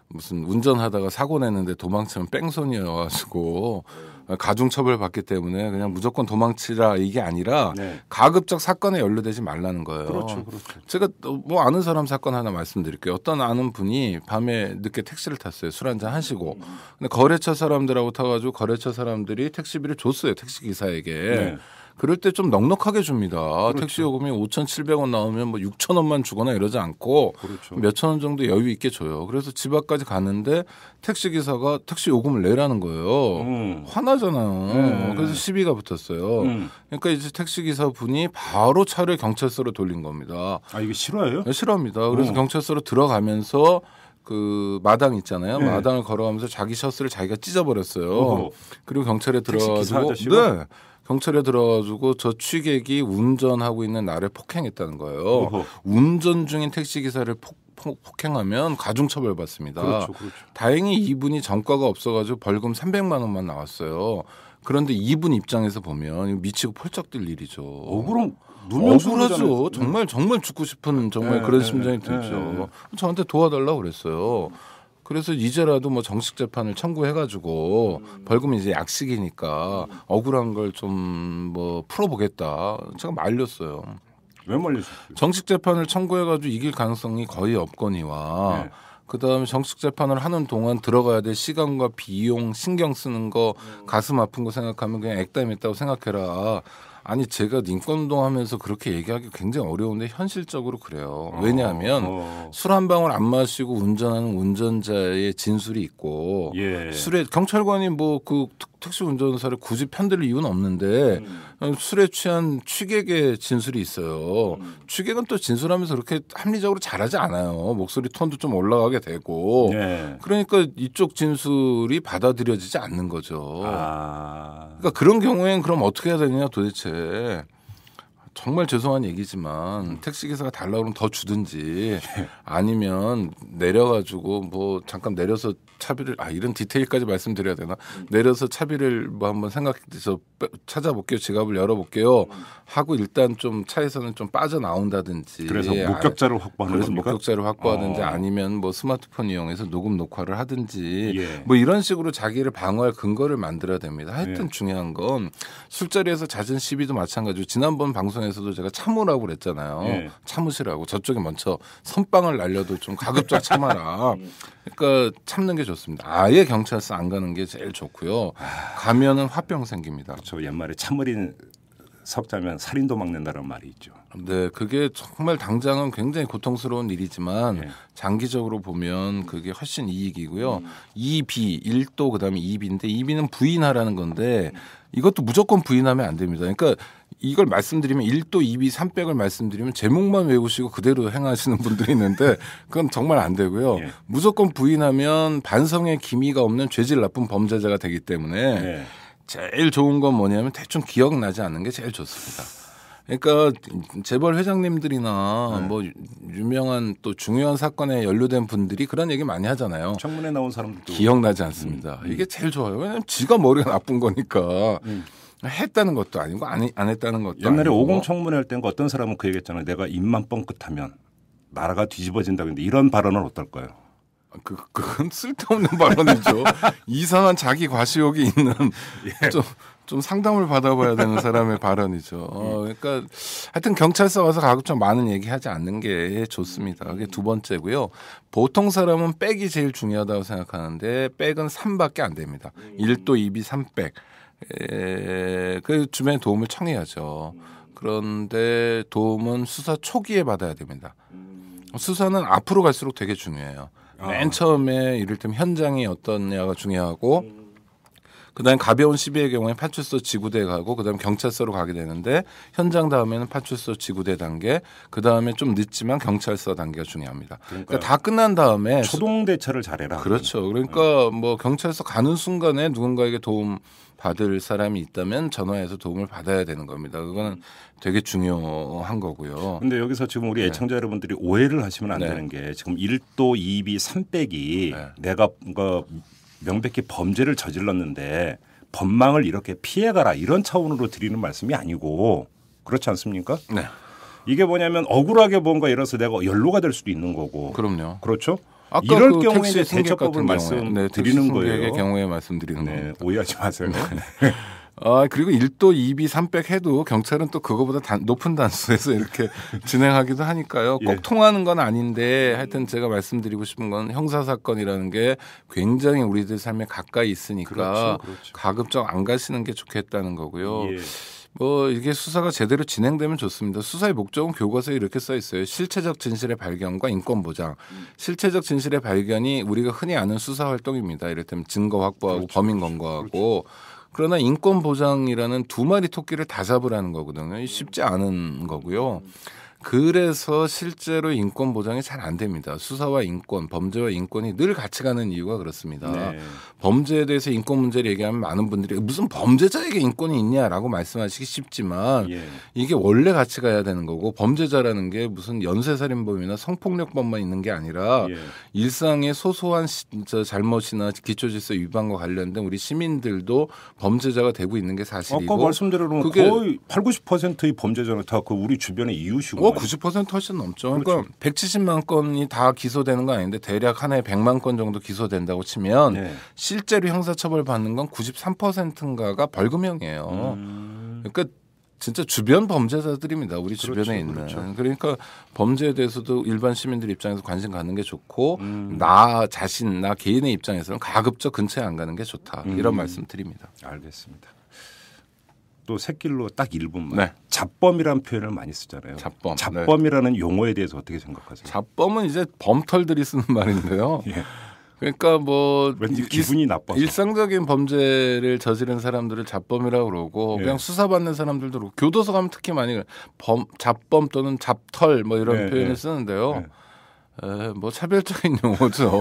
무슨 운전하다가 사고 냈는데 도망치면 뺑소니여가지고 가중처벌 받기 때문에 그냥 무조건 도망치라 이게 아니라 가급적 사건에 연루되지 말라는 거예요. 그렇죠. 제가 뭐 아는 사람 사건 하나 말씀드릴게요. 어떤 아는 분이 밤에 늦게 택시를 탔어요. 술 한잔 하시고. 근데 거래처 사람들하고 타가지고 거래처 사람들이 택시비를 줬어요. 택시기사에게. 그럴 때 좀 넉넉하게 줍니다. 그렇죠. 택시 요금이 5,700원 나오면 뭐 6,000원만 주거나 이러지 않고 몇천 원 정도 여유 있게 줘요. 그래서 집 앞까지 가는데 택시기사가 택시 요금을 내라는 거예요. 화나잖아요. 그래서 시비가 붙었어요. 그러니까 이제 택시기사 분이 바로 차를 경찰서로 돌린 겁니다. 이게 실화예요? 네, 실화입니다. 그래서 경찰서로 들어가면서 그 마당 있잖아요. 마당을 걸어가면서 자기 셔츠를 자기가 찢어버렸어요. 그리고 경찰에 들어가지고 경찰에 들어가지고 저 취객이 운전하고 있는 나를 폭행했다는 거예요. 운전 중인 택시기사를 폭행하면 가중처벌 받습니다. 그렇죠. 다행히 이분이 전과가 없어가지고 벌금 300만 원만 나왔어요. 그런데 이분 입장에서 보면 미치고 펄쩍 뛸 일이죠. 억울하죠. 정말 죽고 싶은 그런 심정이 들죠. 저한테 도와달라고 그랬어요. 그래서 이제라도 뭐 정식 재판을 청구해가지고 벌금이 이제 약식이니까 억울한 걸 좀 뭐 풀어보겠다. 제가 말렸어요. 왜 말렸어요? 정식 재판을 청구해가지고 이길 가능성이 거의 없거니와 그다음에 정식 재판을 하는 동안 들어가야 될 시간과 비용, 신경 쓰는 거, 가슴 아픈 거 생각하면 그냥 액담했다고 생각해라. 아니 제가 인권운동하면서 그렇게 얘기하기 굉장히 어려운데 현실적으로 그래요. 왜냐하면 술 한 방울 안 마시고 운전하는 운전자의 진술이 있고 술에 경찰관이 뭐 그 택시 운전사를 굳이 편들 이유는 없는데 술에 취한 취객의 진술이 있어요. 취객은 또 진술하면서 그렇게 합리적으로 잘하지 않아요. 목소리 톤도 좀 올라가게 되고 그러니까 이쪽 진술이 받아들여지지 않는 거죠. 그러니까 그런 경우엔 그럼 어떻게 해야 되느냐 도대체. 정말 죄송한 얘기지만 택시기사가 달라고 그러면 더 주든지 아니면 내려가지고 뭐 잠깐 내려서 차비를 이런 디테일까지 말씀드려야 되나 내려서 차비를 뭐 한번 생각해서 찾아볼게요. 지갑을 열어볼게요 하고 일단 좀 차에서는 좀 빠져나온다든지 그래서 목격자를 확보하는 그래서 겁니까? 목격자를 확보하든지 아니면 뭐 스마트폰 이용해서 녹음 녹화를 하든지 뭐 이런 식으로 자기를 방어할 근거를 만들어야 됩니다. 하여튼 중요한 건 술자리에서 잦은 시비도 마찬가지고 지난번 방송에서도 제가 참으라고 그랬잖아요. 참으시라고 저쪽에 먼저 선빵을 날려도 좀 가급적 참아라. 그러니까 참는 게 좋습니다. 아예 경찰서 안 가는 게 제일 좋고요. 가면은 화병 생깁니다. 저 옛말에 참으린 석자면 살인도 막는다는 말이 있죠. 네, 그게 정말 당장은 굉장히 고통스러운 일이지만 장기적으로 보면 그게 훨씬 이익이고요. 2비, 1도 그다음에 2비인데 2비는 부인하라는 건데 이것도 무조건 부인하면 안 됩니다. 그러니까 이걸 말씀드리면 1도, 2비, 3백을 말씀드리면 제목만 외우시고 그대로 행하시는 분들이 있는데 그건 정말 안 되고요. 무조건 부인하면 반성의 기미가 없는 죄질 나쁜 범죄자가 되기 때문에 제일 좋은 건 뭐냐면 대충 기억나지 않는 게 제일 좋습니다. 그러니까 재벌 회장님들이나 뭐 유명한 또 중요한 사건에 연루된 분들이 그런 얘기 많이 하잖아요. 청문회 나온 사람들도 기억나지 않습니다. 이게 제일 좋아요. 왜냐하면 지가 머리가 나쁜 거니까. 했다는 것도 아니고 안 했다는 것도 옛날에 아니고. 50 청문회 할 때 어떤 사람은 그 얘기했잖아요. 내가 입만 뻥끗하면 나라가 뒤집어진다고 했는데 이런 발언은 어떨까요? 그건 쓸데없는 발언이죠. 이상한 자기 과시욕이 있는 좀 상담을 받아봐야 되는 사람의 발언이죠. 그러니까 하여튼 경찰서 가서 가급적 많은 얘기하지 않는 게 좋습니다. 그게 두 번째고요. 보통 사람은 백이 제일 중요하다고 생각하는데 백은 3밖에 안 됩니다. 1도, 2비, 3백. 그 주변에 도움을 청해야죠. 그런데 도움은 수사 초기에 받아야 됩니다. 수사는 앞으로 갈수록 되게 중요해요. 맨 처음에 이를테면 현장이 어떠냐가 중요하고 그다음에 가벼운 시비의 경우에 파출소 지구대 가고 그다음에 경찰서로 가게 되는데 현장 다음에는 파출소 지구대 단계 그다음에 좀 늦지만 경찰서 단계가 중요합니다. 그러니까 다 끝난 다음에 초동 대처를 잘해라. 그렇죠. 그러니까 뭐 경찰서 가는 순간에 누군가에게 도움 받을 사람이 있다면 전화해서 도움을 받아야 되는 겁니다. 그거는 되게 중요한 거고요. 근데 여기서 지금 우리 애청자 여러분들이 오해를 하시면 안 되는 게 지금 1도 2비 300이 내가 명백히 범죄를 저질렀는데 법망을 이렇게 피해가라 이런 차원으로 드리는 말씀이 아니고 그렇지 않습니까? 네. 이게 뭐냐면 억울하게 뭔가 이래서 내가 연루가 될 수도 있는 거고. 그럼요. 그렇죠? 아까 이럴 그 경우에 이제 대처법을 말씀드리는 거예요. 경우에 말씀드리는 겁니다. 오해하지 마세요. 그리고 1도 2비 300 해도 경찰은 또 그거보다 높은 단수에서 이렇게 진행하기도 하니까요. 꼭 통하는 건 아닌데 하여튼 제가 말씀드리고 싶은 건 형사사건이라는 게 굉장히 우리들 삶에 가까이 있으니까 그렇죠. 가급적 안 가시는 게 좋겠다는 거고요. 뭐 이게 수사가 제대로 진행되면 좋습니다. 수사의 목적은 교과서에 이렇게 써 있어요. 실체적 진실의 발견과 인권 보장. 실체적 진실의 발견이 우리가 흔히 아는 수사 활동입니다. 이를테면 증거 확보하고 범인 검거하고 그러나 인권 보장이라는 두 마리 토끼를 다 잡으라는 거거든요. 쉽지 않은 거고요. 그래서 실제로 인권 보장이 잘 안 됩니다. 수사와 인권, 범죄와 인권이 늘 같이 가는 이유가 그렇습니다. 범죄에 대해서 인권 문제를 얘기하면 많은 분들이 무슨 범죄자에게 인권이 있냐라고 말씀하시기 쉽지만 이게 원래 같이 가야 되는 거고 범죄자라는 게 무슨 연쇄살인범이나 성폭력범만 있는 게 아니라 일상의 소소한 잘못이나 기초질서 위반과 관련된 우리 시민들도 범죄자가 되고 있는 게 사실이고 아까 말씀드린 거의 80-90%의 범죄자는 다 그 우리 주변의 이웃이고 90% 훨씬 넘죠. 그러니까 170만 건이 다 기소되는 건 아닌데 대략 한 해에 100만 건 정도 기소된다고 치면 실제로 형사처벌 받는 건 93%인가가 벌금형이에요. 그러니까 진짜 주변 범죄자들입니다. 우리 주변에 있는. 그러니까 범죄에 대해서도 일반 시민들 입장에서 관심 갖는 게 좋고 나 자신, 나 개인의 입장에서는 가급적 근처에 안 가는 게 좋다. 이런 말씀 드립니다. 알겠습니다. 또 새길로 딱 1분만. 잡범이라는 표현을 많이 쓰잖아요. 잡범이라는 용어에 대해서 어떻게 생각하세요? 잡범은 이제 범털들이 쓰는 말인데요. 그러니까 뭐 왠지 기분이 나빠서 일상적인 범죄를 저지른 사람들을 잡범이라고 그러고 그냥 수사받는 사람들도 그렇고 교도소 가면 특히 많이 잡범 또는 잡털 뭐 이런 표현을 쓰는데요. 뭐 차별적인 용어죠.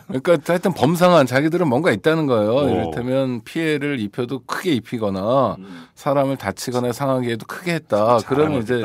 그러니까 하여튼 범상한 자기들은 뭔가 있다는 거예요. 이를테면 피해를 입혀도 크게 입히거나 사람을 다치거나 상하게 해도 크게 했다. 그러면 이제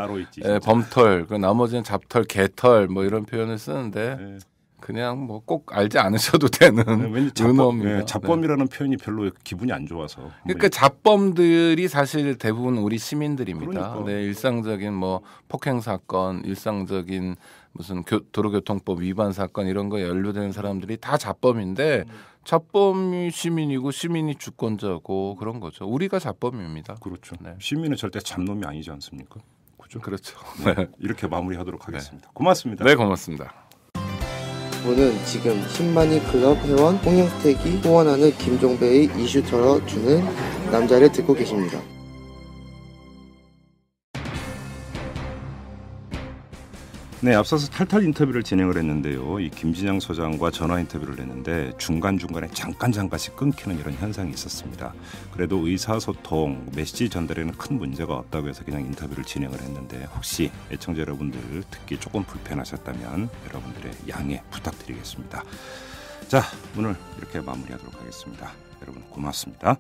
범털, 그 나머지는 잡털, 개털 뭐 이런 표현을 쓰는데 그냥 뭐 꼭 알지 않으셔도 되는 은어입니다. 잡범이라는 표현이 별로 기분이 안 좋아서. 그러니까 잡범들이 사실 대부분 우리 시민들입니다. 일상적인 뭐 폭행 사건, 일상적인 무슨 도로교통법 위반 사건 이런 거에 연루되는 사람들이 다 잡범인데 잡범이 시민이고 시민이 주권자고 그런 거죠. 우리가 잡범입니다. 그렇죠. 시민은 절대 잡놈이 아니지 않습니까? 그렇죠. 이렇게 마무리하도록 하겠습니다. 고맙습니다. 네, 고맙습니다. 오늘 지금 10만이 클럽 회원 홍영택이 후원하는 김종배의 이슈 털어주는 남자를 듣고 계십니다. 네, 앞서서 탈탈 인터뷰를 진행을 했는데요. 이 김진양 소장과 전화 인터뷰를 했는데 중간중간에 잠깐씩 끊기는 이런 현상이 있었습니다. 그래도 의사소통, 메시지 전달에는 큰 문제가 없다고 해서 그냥 인터뷰를 진행을 했는데 혹시 애청자 여러분들 듣기 조금 불편하셨다면 여러분들의 양해 부탁드리겠습니다. 자, 오늘 이렇게 마무리하도록 하겠습니다. 여러분 고맙습니다.